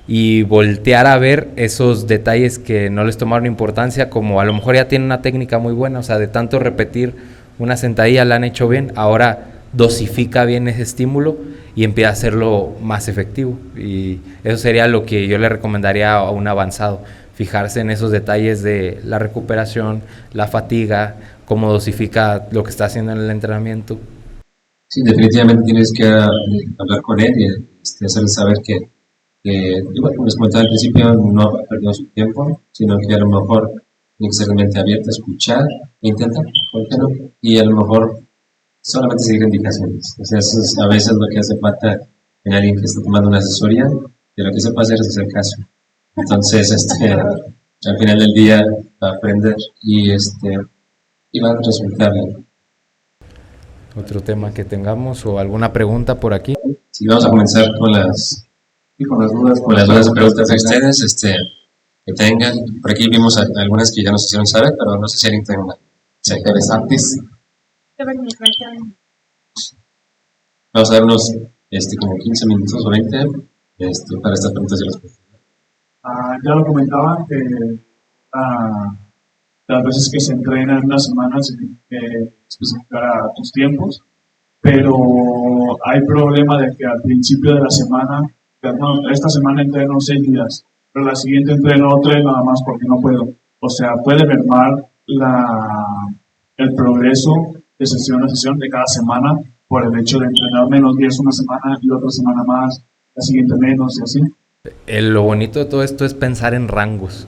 y voltear a ver esos detalles que no les tomaron importancia, como a lo mejor ya tienen una técnica muy buena, o sea, de tanto repetir una sentadilla la han hecho bien, ahora dosifica bien ese estímulo y empieza a hacerlo más efectivo. Y eso sería lo que yo le recomendaría a un avanzado, fijarse en esos detalles de la recuperación, la fatiga, cómo dosifica lo que está haciendo en el entrenamiento. Sí, definitivamente tienes que hablar con él y hacerle saber que igual como les comentaba al principio, no ha perdido su tiempo, sino que a lo mejor tiene que ser realmente abierto a escuchar, intentar, ¿por qué no? Y a lo mejor solamente seguir indicaciones. O sea, eso es a veces lo que hace falta en alguien que está tomando una asesoría, que lo que se puede hacer es hacer caso. Entonces, al final del día va a aprender y va a resultar bien. ¿Otro tema que tengamos o alguna pregunta por aquí? Sí, vamos a comenzar con las dudas y preguntas de ustedes. que tengan. Por aquí vimos algunas que ya nos hicieron saber, pero no sé si alguien tiene una. ¿Se interesantes? Vamos a dar unos como 15 minutos o 20 para estas preguntas y respuestas. Ya lo comentaba que las veces que se entrena en una semana se tiene que especificar a tus tiempos, pero hay problema de que al principio de la semana, no, esta semana entreno 6 días, pero la siguiente entreno 3 nada más porque no puedo. O sea, puede mermar el progreso de sesión a sesión de cada semana por el hecho de entrenar menos días una semana y otra semana más, la siguiente menos y así. Lo bonito de todo esto es pensar en rangos.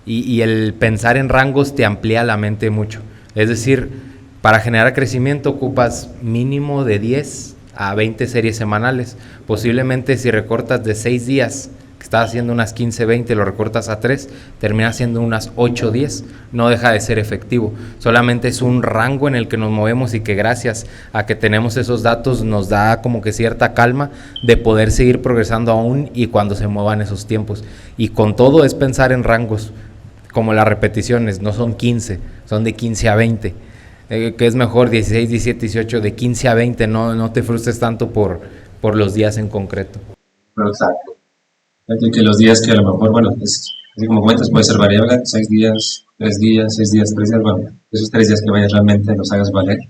Y el pensar en rangos te amplía la mente mucho. Es decir, para generar crecimiento ocupas mínimo de 10 a 20 series semanales. Posiblemente si recortas de 6 días, que estás haciendo unas 15, 20, lo recortas a 3, terminas haciendo unas 8, 10. No deja de ser efectivo. Solamente es un rango en el que nos movemos y que gracias a que tenemos esos datos nos da como que cierta calma de poder seguir progresando aún y cuando se muevan esos tiempos. Y con todo es pensar en rangos. Como las repeticiones, no son 15, son de 15 a 20, que es mejor 16, 17, 18, de 15 a 20, no te frustres tanto por los días en concreto. Exacto. Que los días que a lo mejor, bueno, así como comentas, puede ser variable, 6 días, 3 días, 6 días, 3 días, bueno, esos 3 días que vayas realmente los hagas valer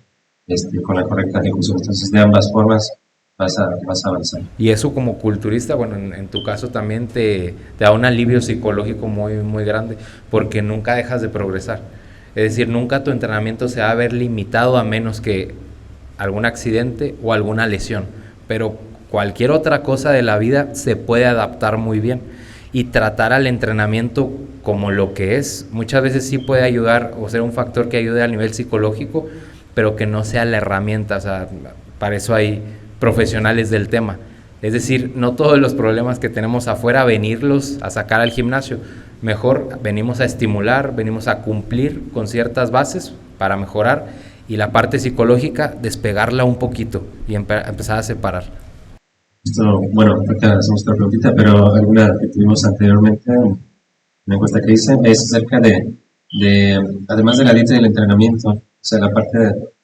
con la correcta ejecución. Entonces, de ambas formas vas a avanzar. Y eso como culturista, bueno, en tu caso también te da un alivio psicológico muy, muy grande, porque nunca dejas de progresar. Es decir, nunca tu entrenamiento se va a ver limitado a menos que algún accidente o alguna lesión, pero cualquier otra cosa de la vida se puede adaptar muy bien. Y tratar al entrenamiento como lo que es, muchas veces sí puede ayudar o ser un factor que ayude a nivel psicológico, pero que no sea la herramienta. O sea, para eso hay profesionales del tema. Es decir, no todos los problemas que tenemos afuera venirlos a sacar al gimnasio. Mejor venimos a estimular, venimos a cumplir con ciertas bases para mejorar, y la parte psicológica despegarla un poquito y empezar a separar. Bueno, ahorita hacemos otra preguntita, pero alguna que tuvimos anteriormente, una encuesta que hice, es acerca de además de la dieta y el entrenamiento, o sea, la parte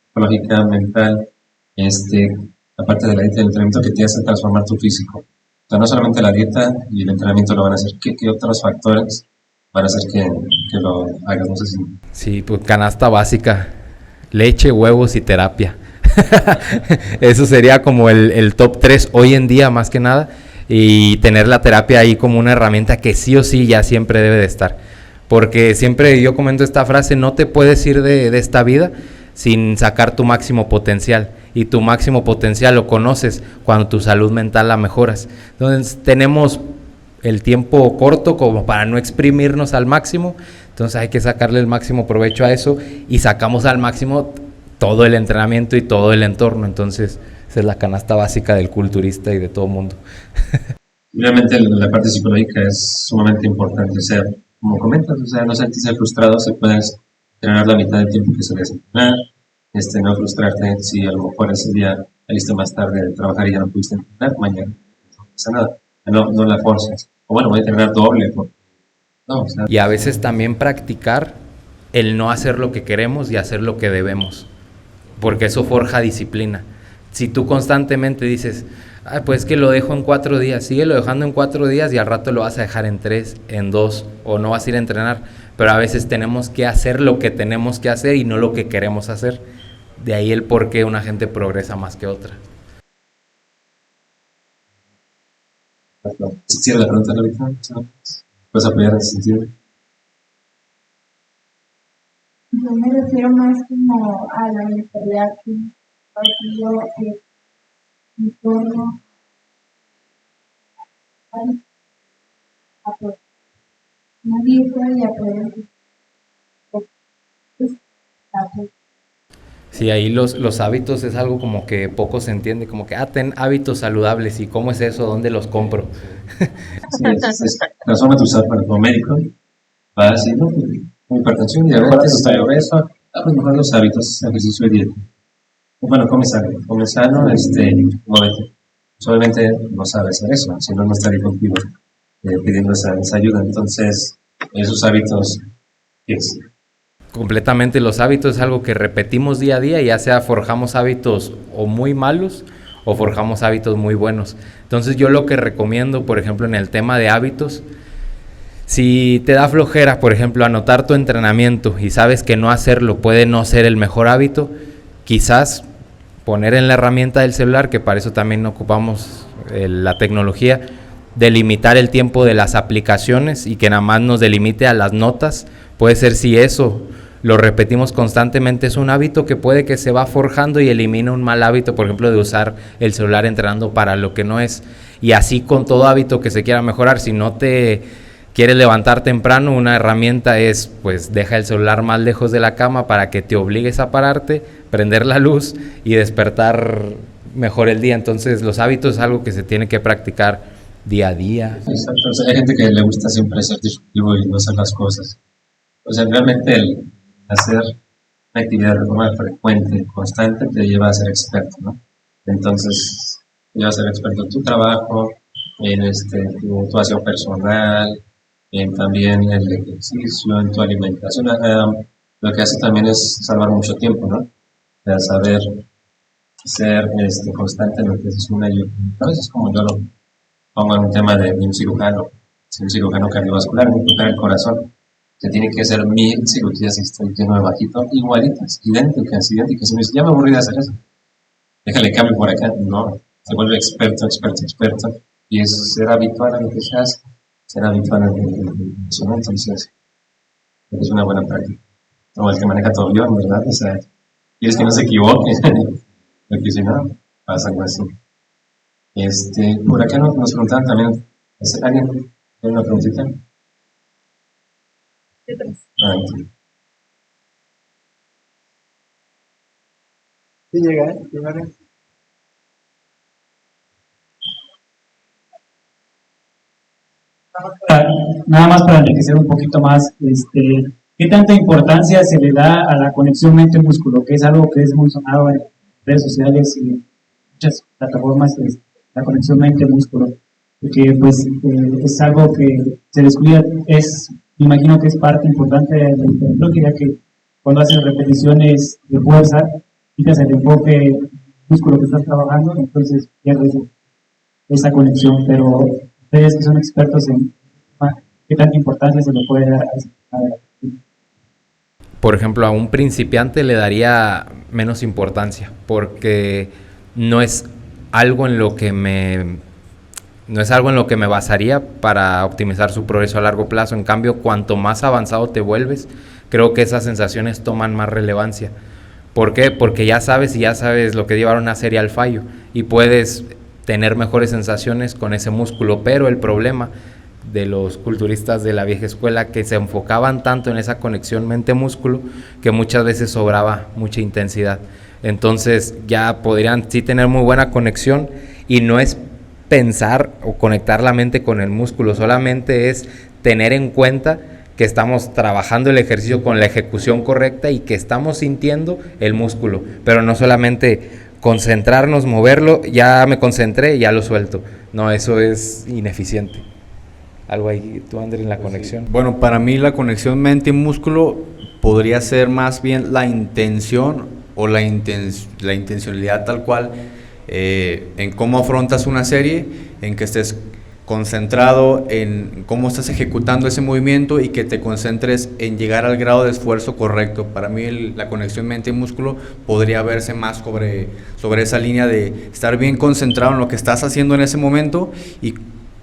psicológica, mental, la parte de la dieta y el entrenamiento que te hace transformar tu físico. O sea, no solamente la dieta y el entrenamiento lo van a hacer, ¿qué otros factores van a hacer que lo hagas? No sé si... Sí, pues canasta básica, leche, huevos y terapia. Eso sería como el top 3 hoy en día más que nada, y tener la terapia ahí como una herramienta que sí o sí ya siempre debe de estar, porque siempre yo comento esta frase: no te puedes ir de esta vida sin sacar tu máximo potencial, y tu máximo potencial lo conoces cuando tu salud mental la mejoras. Entonces tenemos el tiempo corto como para no exprimirnos al máximo, entonces hay que sacarle el máximo provecho a eso, y sacamos al máximo todo el entrenamiento y todo el entorno. Entonces esa es la canasta básica del culturista y de todo mundo. Realmente la parte psicológica es sumamente importante, o sea, como comentas, o sea, no sentirse frustrado, se puedes entrenar la mitad del tiempo que se debe entrenar, no frustrarte si a lo mejor ese día saliste más tarde de trabajar y ya no pudiste entrenar, mañana no pasa nada, no la forces, o bueno, voy a entrenar doble, no, o sea. Y a veces también practicar el no hacer lo que queremos y hacer lo que debemos, porque eso forja disciplina. Si tú constantemente dices, pues que lo dejo en 4 días, síguelo dejando en 4 días y al rato lo vas a dejar en 3, en 2, o no vas a ir a entrenar. Pero a veces tenemos que hacer lo que tenemos que hacer y no lo que queremos hacer. De ahí el por qué una gente progresa más que otra. Si cierra la pregunta ahorita, ¿puedes apoyar en ese sentido? Yo me refiero más como a la mentalidad que ha sido en torno a una dieta y a poder. Sí, ahí los hábitos es algo como que poco se entiende, como que ten hábitos saludables, y ¿cómo es eso? ¿Dónde los compro? Sí, transforma tu ser para como médico, va haciendo hipertensión, diabetes, está obeso, pues mejor los hábitos, ejercicio y dieta. Bueno, come sano, muévete. Pues obviamente no sabe hacer eso, si no estaría contigo pidiendo esa ayuda. Entonces, esos hábitos, ¿qué es? Completamente, los hábitos es algo que repetimos día a día, ya sea forjamos hábitos o muy malos o forjamos hábitos muy buenos. Entonces yo lo que recomiendo, por ejemplo, en el tema de hábitos, si te da flojera, por ejemplo, anotar tu entrenamiento y sabes que no hacerlo puede no ser el mejor hábito, quizás poner en la herramienta del celular, que para eso también ocupamos la tecnología, delimitar el tiempo de las aplicaciones y que nada más nos delimite a las notas. Puede ser, si eso lo repetimos constantemente, es un hábito que puede que se va forjando y elimina un mal hábito, por ejemplo, de usar el celular entrenando para lo que no es. Y así con todo hábito que se quiera mejorar. Si no te quieres levantar temprano, una herramienta es, pues, deja el celular más lejos de la cama para que te obligues a pararte, prender la luz y despertar mejor el día. Entonces, los hábitos es algo que se tiene que practicar día a día. Exacto, o sea, hay gente que le gusta siempre ser disruptivo y no hacer las cosas. O sea, realmente el hacer una actividad de forma frecuente, constante, te lleva a ser experto, ¿no? Entonces, te lleva a ser experto en tu trabajo, en tu aseo personal, en también el ejercicio, en tu alimentación. Lo que hace también es salvar mucho tiempo, ¿no? O sea, saber ser constante en lo que es una y otra. A veces, como yo lo pongo en un tema de un cirujano, si un cirujano cardiovascular, me toca el corazón, que tiene que hacer 1000 cirugías y estoy lleno de bajito, igualitas, idénticas. Y me dice, ya me aburrí de hacer eso, déjale cambio por acá. No, se vuelve experto, y es ser habitual a lo que se hace, ser habitual a lo que se hace. Entonces, es una buena práctica. Como el que maneja todo bien, ¿verdad? O sea, quieres que no se equivoque, porque si no, pasa algo así. Por acá nos preguntaban también, ¿alguien tiene una preguntita? Sí llega, ¿eh? Primero. Nada más para enriquecer un poquito más, ¿qué tanta importancia se le da a la conexión mente-músculo? Que es algo que es muy sonado en redes sociales y en muchas plataformas, la conexión mente-músculo, porque pues es algo que se descuida, me imagino que es parte importante de la hipertrofia, ya que cuando haces repeticiones de fuerza, quitas el enfoque músculo que estás trabajando, entonces pierdes esa conexión, pero ustedes que son expertos en qué tanta importancia se le puede dar a Por ejemplo, a un principiante le daría menos importancia, porque no es algo en lo que me basaría para optimizar su progreso a largo plazo. En cambio, cuanto más avanzado te vuelves, creo que esas sensaciones toman más relevancia. ¿Por qué? Porque ya sabes lo que llevar una serie al fallo y puedes tener mejores sensaciones con ese músculo. Pero el problema de los culturistas de la vieja escuela, que se enfocaban tanto en esa conexión mente-músculo, que muchas veces sobraba mucha intensidad. Entonces ya podrían sí tener muy buena conexión, y no es pensar o conectar la mente con el músculo, solamente es tener en cuenta que estamos trabajando el ejercicio con la ejecución correcta y que estamos sintiendo el músculo, pero no solamente concentrarnos, moverlo, ya me concentré, ya lo suelto. No, eso es ineficiente. Algo ahí, tú, André, en la conexión. Bueno, para mí la conexión mente y músculo podría ser más bien la intención o la intencionalidad tal cual, en cómo afrontas una serie, en que estés concentrado en cómo estás ejecutando ese movimiento y que te concentres en llegar al grado de esfuerzo correcto. Para mí la conexión mente y músculo podría verse más sobre esa línea de estar bien concentrado en lo que estás haciendo en ese momento y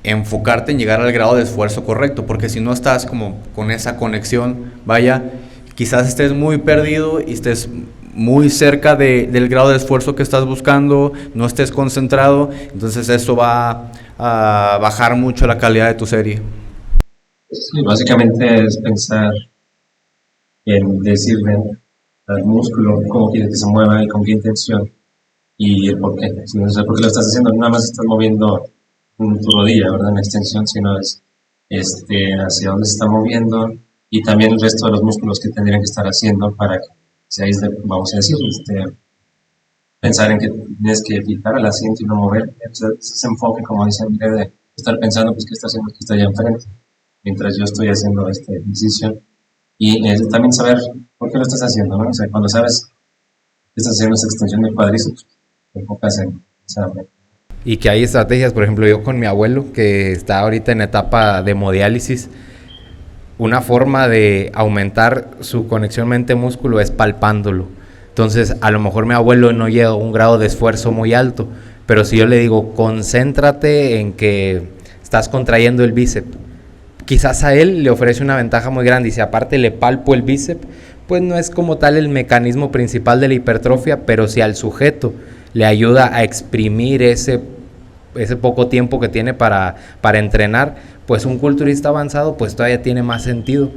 enfocarte en llegar al grado de esfuerzo correcto, porque si no estás como con esa conexión, vaya, quizás estés muy perdido y estés muy cerca del grado de esfuerzo que estás buscando, no estés concentrado, entonces eso va a bajar mucho la calidad de tu serie. Sí, básicamente es pensar en decirle al músculo cómo quieres que se mueva y con qué intención y el por qué. Si no sé por qué lo estás haciendo, no nada más estás moviendo tu rodilla, ¿verdad? En extensión, sino es hacia dónde se está moviendo y también el resto de los músculos que tendrían que estar haciendo para que seáis, vamos a decir, pensar en que tienes que fijar el asiento y no mover, ese enfoque, como dice André, de estar pensando, pues, qué está haciendo, que está allá enfrente. mientras yo estoy haciendo este ejercicio. Y también saber por qué lo estás haciendo, ¿no? O sea, cuando sabes que estás haciendo esa extensión del cuádriceps, te enfocas en esa meta. Y que hay estrategias, por ejemplo, yo con mi abuelo, que está ahorita en etapa de hemodiálisis, una forma de aumentar su conexión mente-músculo es palpándolo. Entonces, a lo mejor mi abuelo no llega a un grado de esfuerzo muy alto, pero si yo le digo, concéntrate en que estás contrayendo el bíceps, quizás a él le ofrece una ventaja muy grande, y si aparte le palpo el bíceps, pues no es como tal el mecanismo principal de la hipertrofia, pero si al sujeto le ayuda a exprimir ese poco tiempo que tiene para entrenar, pues un culturista avanzado pues todavía tiene más sentido.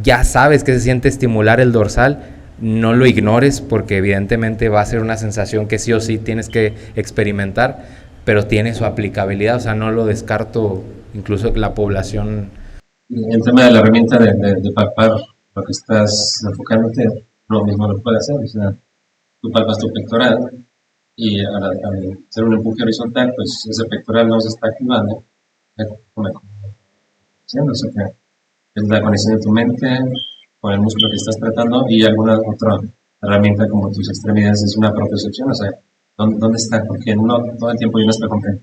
Ya sabes que se siente estimular el dorsal, no lo ignores porque evidentemente va a ser una sensación que sí o sí tienes que experimentar, pero tiene su aplicabilidad, o sea, no lo descarto, incluso la población. El tema de la herramienta de palpar lo que estás enfocándote, lo mismo lo puede hacer, o sea, tú palpas tu pectoral y al hacer un empuje horizontal, pues ese pectoral no se está activando, o sea, que es la conexión de tu mente con el músculo que estás tratando y alguna otra herramienta como tus extremidades es una propiocepción, o sea, ¿dónde está? Porque no todo el tiempo yo no estoy completo.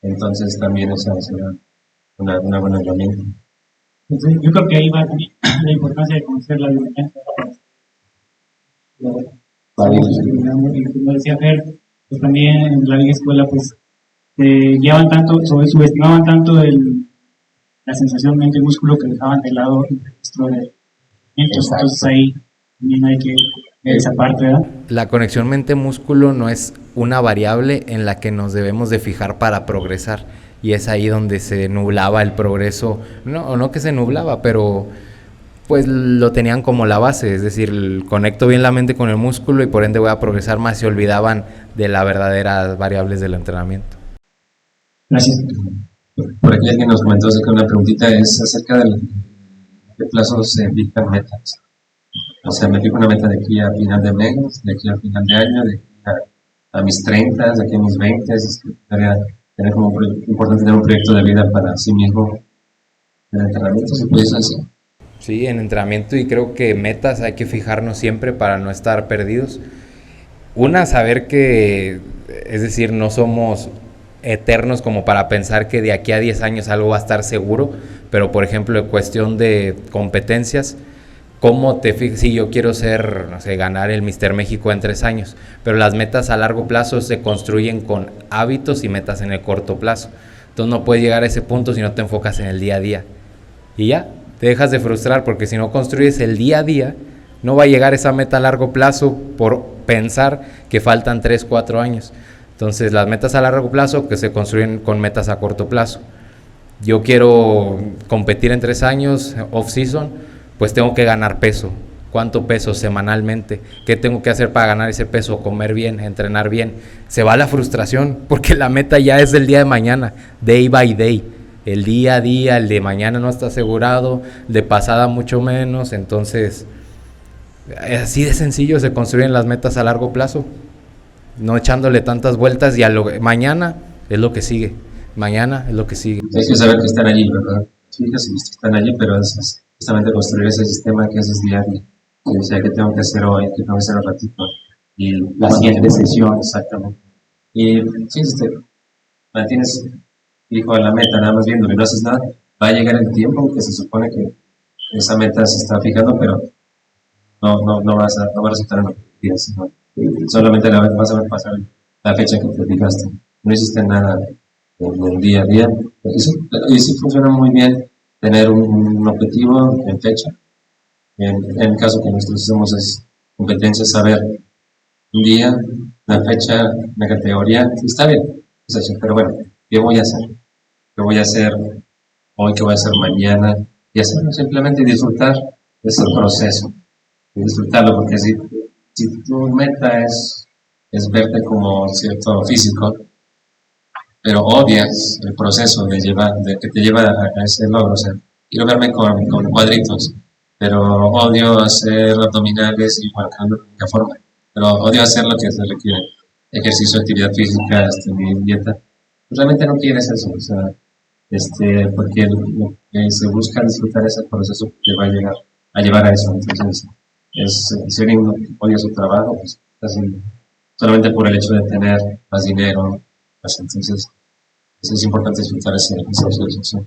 Entonces también esa es una buena herramienta. Entonces, yo creo que ahí va la importancia de conocer la biomecánica. Como decía Fer, pues también en la vieja escuela pues llevaban tanto, subestimaban tanto la sensación mente-músculo que dejaban de lado el registro de movimientos. Entonces ahí también hay que ver esa parte, ¿verdad? La conexión mente-músculo no es una variable en la que nos debemos de fijar para progresar, y es ahí donde se nublaba el progreso, no que se nublaba, pero pues lo tenían como la base, es decir, conecto bien la mente con el músculo y por ende voy a progresar más, se olvidaban de las verdaderas variables del entrenamiento. Gracias. Por aquí alguien nos comentó que una preguntita es acerca de qué plazos se fijan metas. O sea, me fijo una meta de aquí a final de mes, de aquí a final de año, de aquí a mis 30, de aquí a mis 20. Es tener como importante tener un proyecto de vida para sí mismo. En el entrenamiento se puede hacer. Sí, en entrenamiento, y creo que metas hay que fijarnos siempre para no estar perdidos. Una, saber que, es decir, no somos eternos como para pensar que de aquí a 10 años algo va a estar seguro, pero por ejemplo en cuestión de competencias, ¿cómo te fijas? Si yo quiero ser, no sé, ganar el Mister México en 3 años, pero las metas a largo plazo se construyen con hábitos y metas en el corto plazo. Entonces no puedes llegar a ese punto si no te enfocas en el día a día. Y ya, te dejas de frustrar porque si no construyes el día a día, no va a llegar esa meta a largo plazo por pensar que faltan 3, 4 años. Entonces las metas a largo plazo que se construyen con metas a corto plazo. Yo quiero competir en 3 años, off-season, pues tengo que ganar peso. ¿Cuánto peso semanalmente? ¿Qué tengo que hacer para ganar ese peso? Comer bien, entrenar bien. Se va la frustración porque la meta ya es del día de mañana, day by day. El día a día, el de mañana no está asegurado, de pasada mucho menos. Entonces, así de sencillo se construyen las metas a largo plazo. No echándole tantas vueltas y mañana es lo que sigue. Mañana es lo que sigue. Hay que saber que están allí, ¿verdad? Fijas y están allí, pero es justamente construir ese sistema que haces diario. O sea, ¿qué tengo que hacer hoy? ¿Qué tengo que hacer al ratito? Y la siguiente sesión, exactamente. Y si mantienes fijo a la meta, nada más viendo que no haces nada, va a llegar el tiempo que se supone que esa meta se está fijando, pero no va a resultar en lo que quieres, ¿no? Solamente vas a ver pasar la fecha que te fijaste. No hiciste nada en el día a día. Y sí funciona muy bien tener un objetivo en fecha. En el caso que nosotros hacemos es competencia, saber un día, una fecha, una categoría. Está bien, pero bueno, ¿qué voy a hacer? ¿Qué voy a hacer hoy? ¿Qué voy a hacer mañana? Y hacerlo simplemente disfrutar de ese proceso. Y disfrutarlo, porque si tu meta es verte como cierto físico, pero odias el proceso que te lleva a ese logro, o sea, quiero verme con cuadritos, pero odio hacer abdominales y marcando de única forma, pero odio hacer lo que se requiere, ejercicio, actividad física, mi dieta, pues realmente no quieres eso, o sea, porque lo que se busca disfrutar es el proceso que va a llevar a eso. Entonces, si alguien odia su trabajo, pues casi solamente por el hecho de tener más dinero, pues, entonces es importante disfrutar ese proceso.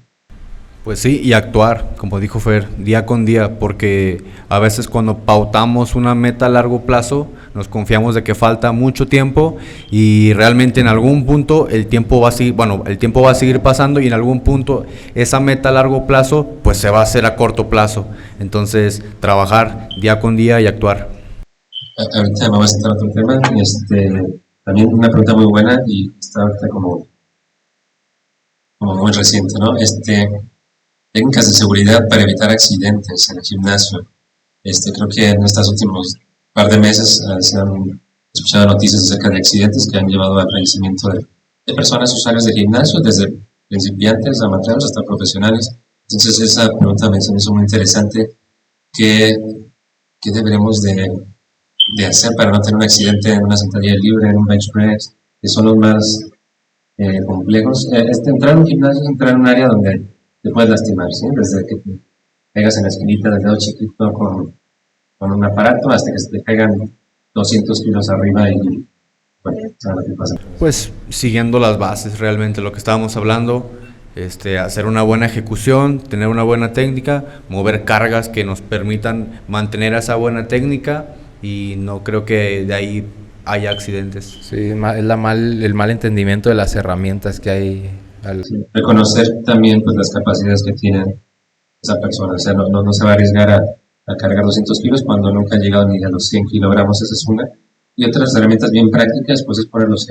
Pues sí, y actuar, como dijo Fer, día con día, porque a veces cuando pautamos una meta a largo plazo, nos confiamos de que falta mucho tiempo y realmente en algún punto el tiempo va a seguir pasando y en algún punto esa meta a largo plazo pues se va a hacer a corto plazo. Entonces, trabajar día con día y actuar. Ahorita vamos a entrar a otro tema, también una pregunta muy buena y está ahorita como muy reciente, ¿no? Técnicas de seguridad para evitar accidentes en el gimnasio. Creo que en estos últimos par de meses se han escuchado noticias acerca de accidentes que han llevado al fallecimiento de personas usuarias de gimnasio, desde principiantes, amateurs hasta profesionales. Entonces esa pregunta me hizo muy interesante. ¿Qué deberemos de hacer para no tener un accidente en una sentadilla libre, en un bench press, que son los más complejos? Entrar en un gimnasio es entrar en un área donde te puedes lastimar, ¿sí? Desde que te pegas en la esquinita del dedo chiquito con un aparato hasta que se te pegan 200 kilos arriba y bueno, ¿sabes lo que pasa? Pues siguiendo las bases, realmente lo que estábamos hablando, hacer una buena ejecución, tener una buena técnica, mover cargas que nos permitan mantener esa buena técnica y no creo que de ahí haya accidentes. Sí, es el mal entendimiento de las herramientas que hay. Sí, reconocer también pues, las capacidades que tiene esa persona, o sea, no se va a arriesgar a cargar 200 kilos cuando nunca ha llegado ni a los 100 kilogramos, esa es una. Y otras herramientas bien prácticas, pues es ponerlos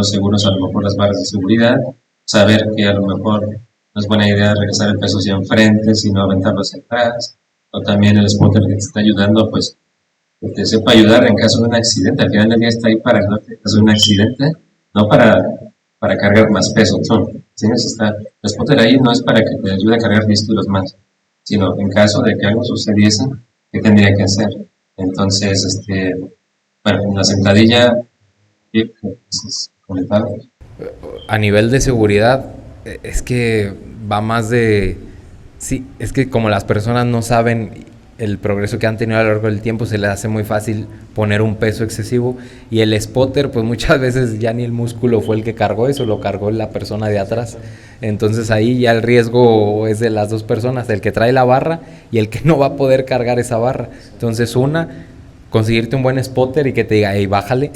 seguros a lo mejor las barras de seguridad, saber que a lo mejor no es buena idea regresar el peso hacia enfrente, sino aventarlo hacia atrás, o también el spotter que te está ayudando, pues que te sepa ayudar en caso de un accidente. Al final del día está ahí para ayudarte en caso de un accidente, no para cargar más peso, ¿no? ¿Sí? El spotter ahí no es para que te ayude a cargar 10 kilos más, sino en caso de que algo sucediese, ¿qué tendría que hacer? Entonces, bueno, en la sentadilla, ¿qué es comentado? A nivel de seguridad, es que va más de... Sí, es que como las personas no saben el progreso que han tenido a lo largo del tiempo, se les hace muy fácil poner un peso excesivo y el spotter pues muchas veces ya ni el músculo fue el que cargó eso, lo cargó la persona de atrás. Entonces ahí ya el riesgo es de las dos personas, el que trae la barra y el que no va a poder cargar esa barra. Entonces conseguirte un buen spotter y que te diga, hey, bájale,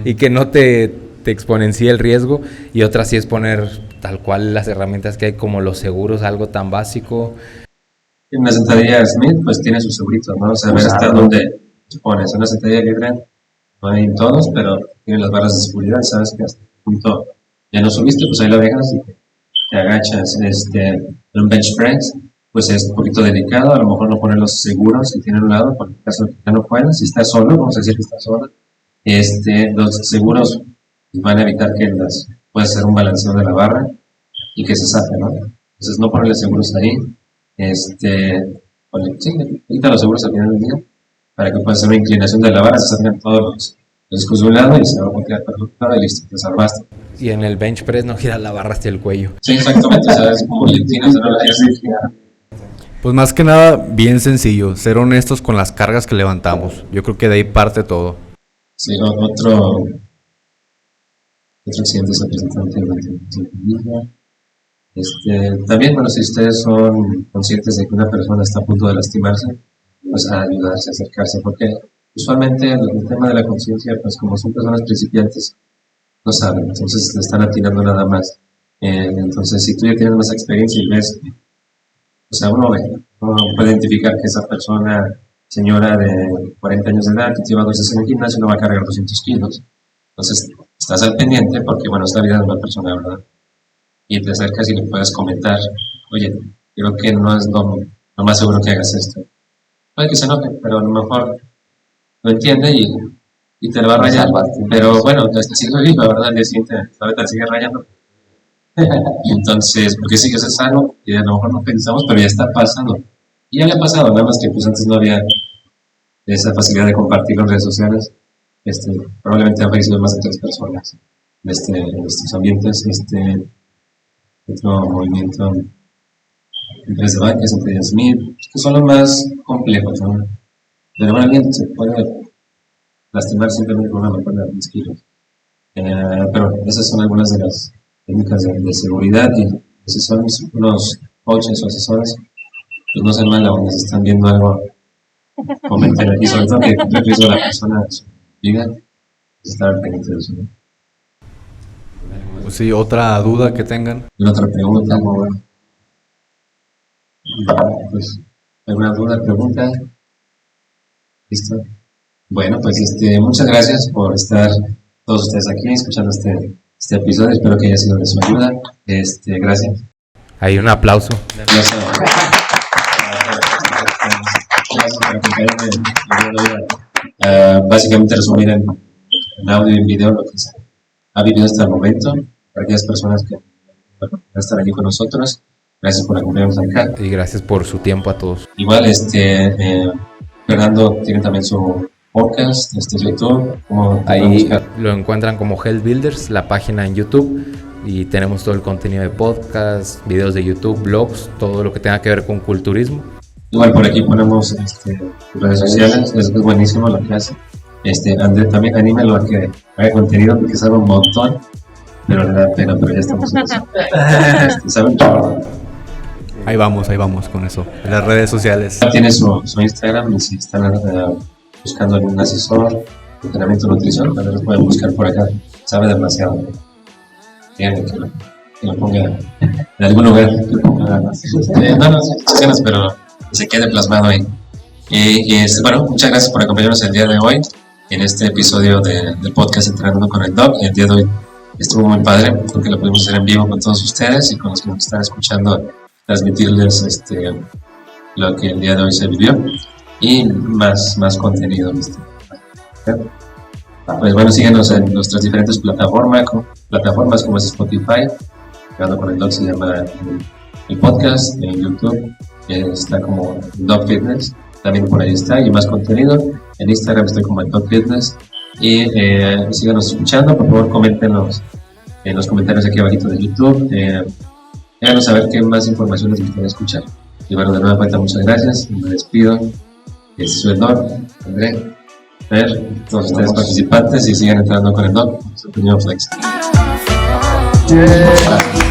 y que no te exponencie el riesgo, y otra sí es poner tal cual las herramientas que hay como los seguros, algo tan básico. En una sentadilla Smith, pues tiene sus seguritos, ¿no? O sea, ver hasta dónde te pones. En una sentadilla libre no hay en todos, pero tiene las barras de seguridad, sabes que hasta el punto ya no subiste, pues ahí lo dejas y te agachas. En un bench press, pues es un poquito delicado, a lo mejor no poner los seguros que tiene a un lado, por el caso de que ya no puedas. Si estás solo, vamos a decir que estás solo, los seguros van a evitar que pueda hacer un balanceo de la barra y que se zafe, ¿no? Entonces no ponerle seguros ahí. Quita los seguros al final del día para que pueda hacer una inclinación de la barra, se sacan todos los discos de un lado y se va a voltear para el otro lado y listo, te salvaste. Y en el bench press no giras la barra hasta el cuello. Sí, exactamente, o sea, es como guillotinas, no la hayas de girar. Pues más que nada, bien sencillo, ser honestos con las cargas que levantamos. Yo creo que de ahí parte todo. Sí, otro accidente se presentó en la sentadilla. También, bueno, si ustedes son conscientes de que una persona está a punto de lastimarse, pues a ayudarse, a acercarse, porque usualmente el tema de la conciencia, pues como son personas principiantes, no saben, entonces le están atinando nada más. Entonces, si tú ya tienes más experiencia y ves, o sea, uno puede identificar que esa persona, señora de 40 años de edad, que lleva 2 años en el gimnasio, no va a cargar 200 kilos. Entonces, estás al pendiente porque, bueno, es la vida de una persona, ¿verdad? Y te acercas y le puedes comentar, oye, creo que no es lo más seguro que hagas esto. Puede que se enoje, pero a lo mejor lo entiende y te lo va a rayar. Pero bueno, te sigue viva, ¿verdad? El día siguiente todavía te sigue rayando. Entonces, porque sigues es algo que a lo mejor no pensamos, pero ya está pasando. Y ya le ha pasado, nada más que pues antes no había esa facilidad de compartirlo en redes sociales. Probablemente han fallecido más de 3 personas en estos ambientes. otro movimiento entre Cervantes, entre Smith, que son los más complejos, ¿no? Pero alguien se puede lastimar simplemente con una mancuerna de 10 kilos. Pero esas son algunas de las técnicas de seguridad, y si son unos coaches o asesores, pues no sean mala onda, si están viendo algo, comenten aquí, sobre todo que riesgo a la persona su vida, estar pendiente de eso, ¿no? Pues sí, otra duda que tengan. Y otra pregunta, pues, ¿alguna duda, pregunta? ¿Listo? Bueno, pues muchas gracias por estar todos ustedes aquí escuchando este episodio. Espero que haya sido de su ayuda. Gracias. Hay un aplauso. Gracias por acompañarme el día de hoy. Básicamente resumir en audio y en video lo que se ha vivido hasta el momento. Para aquellas personas que van a estar aquí con nosotros, gracias por acompañarnos acá. Y gracias por su tiempo a todos. Igual, Fernando tiene también su podcast, YouTube. Ahí lo encuentran como Health Builders, la página en YouTube, y tenemos todo el contenido de podcast, videos de YouTube, blogs, todo lo que tenga que ver con culturismo. Igual por aquí ponemos redes sociales, es buenísimo lo que hace. André, también anímalo a que haga contenido porque sabe un montón, pero le da pena, pero ya estamos en eso. ¿Sabe un chorro? Ahí vamos con eso. En las redes sociales. Tiene su Instagram, y si están buscando algún asesor de entrenamiento de nutrición, también lo pueden buscar por acá. Sabe demasiado. Tiene que lo ponga en algún lugar. No sé ganas, pero se quede plasmado ahí. Bueno, muchas gracias por acompañarnos el día de hoy en este episodio del podcast Entrenando con el Doc. El día de hoy estuvo muy padre porque lo pudimos hacer en vivo con todos ustedes y con los que nos están escuchando, transmitirles lo que el día de hoy se vivió y más contenido. Pues bueno, síguenos en nuestras diferentes plataformas como es Spotify, Entrenando con el Doc se llama el podcast, en YouTube está como Doc Fitness, también por ahí está, y más contenido. En Instagram estoy como el Doc Fitness, y síganos escuchando. Por favor, coméntenos en los comentarios aquí abajito de YouTube, háganos saber qué más información les gustaría escuchar. Y bueno, de nueva cuenta, muchas gracias, me despido. Soy el Doc, André, Fer, todos ustedes participantes, y sigan entrando con el Doc, su opinión flex. Yeah.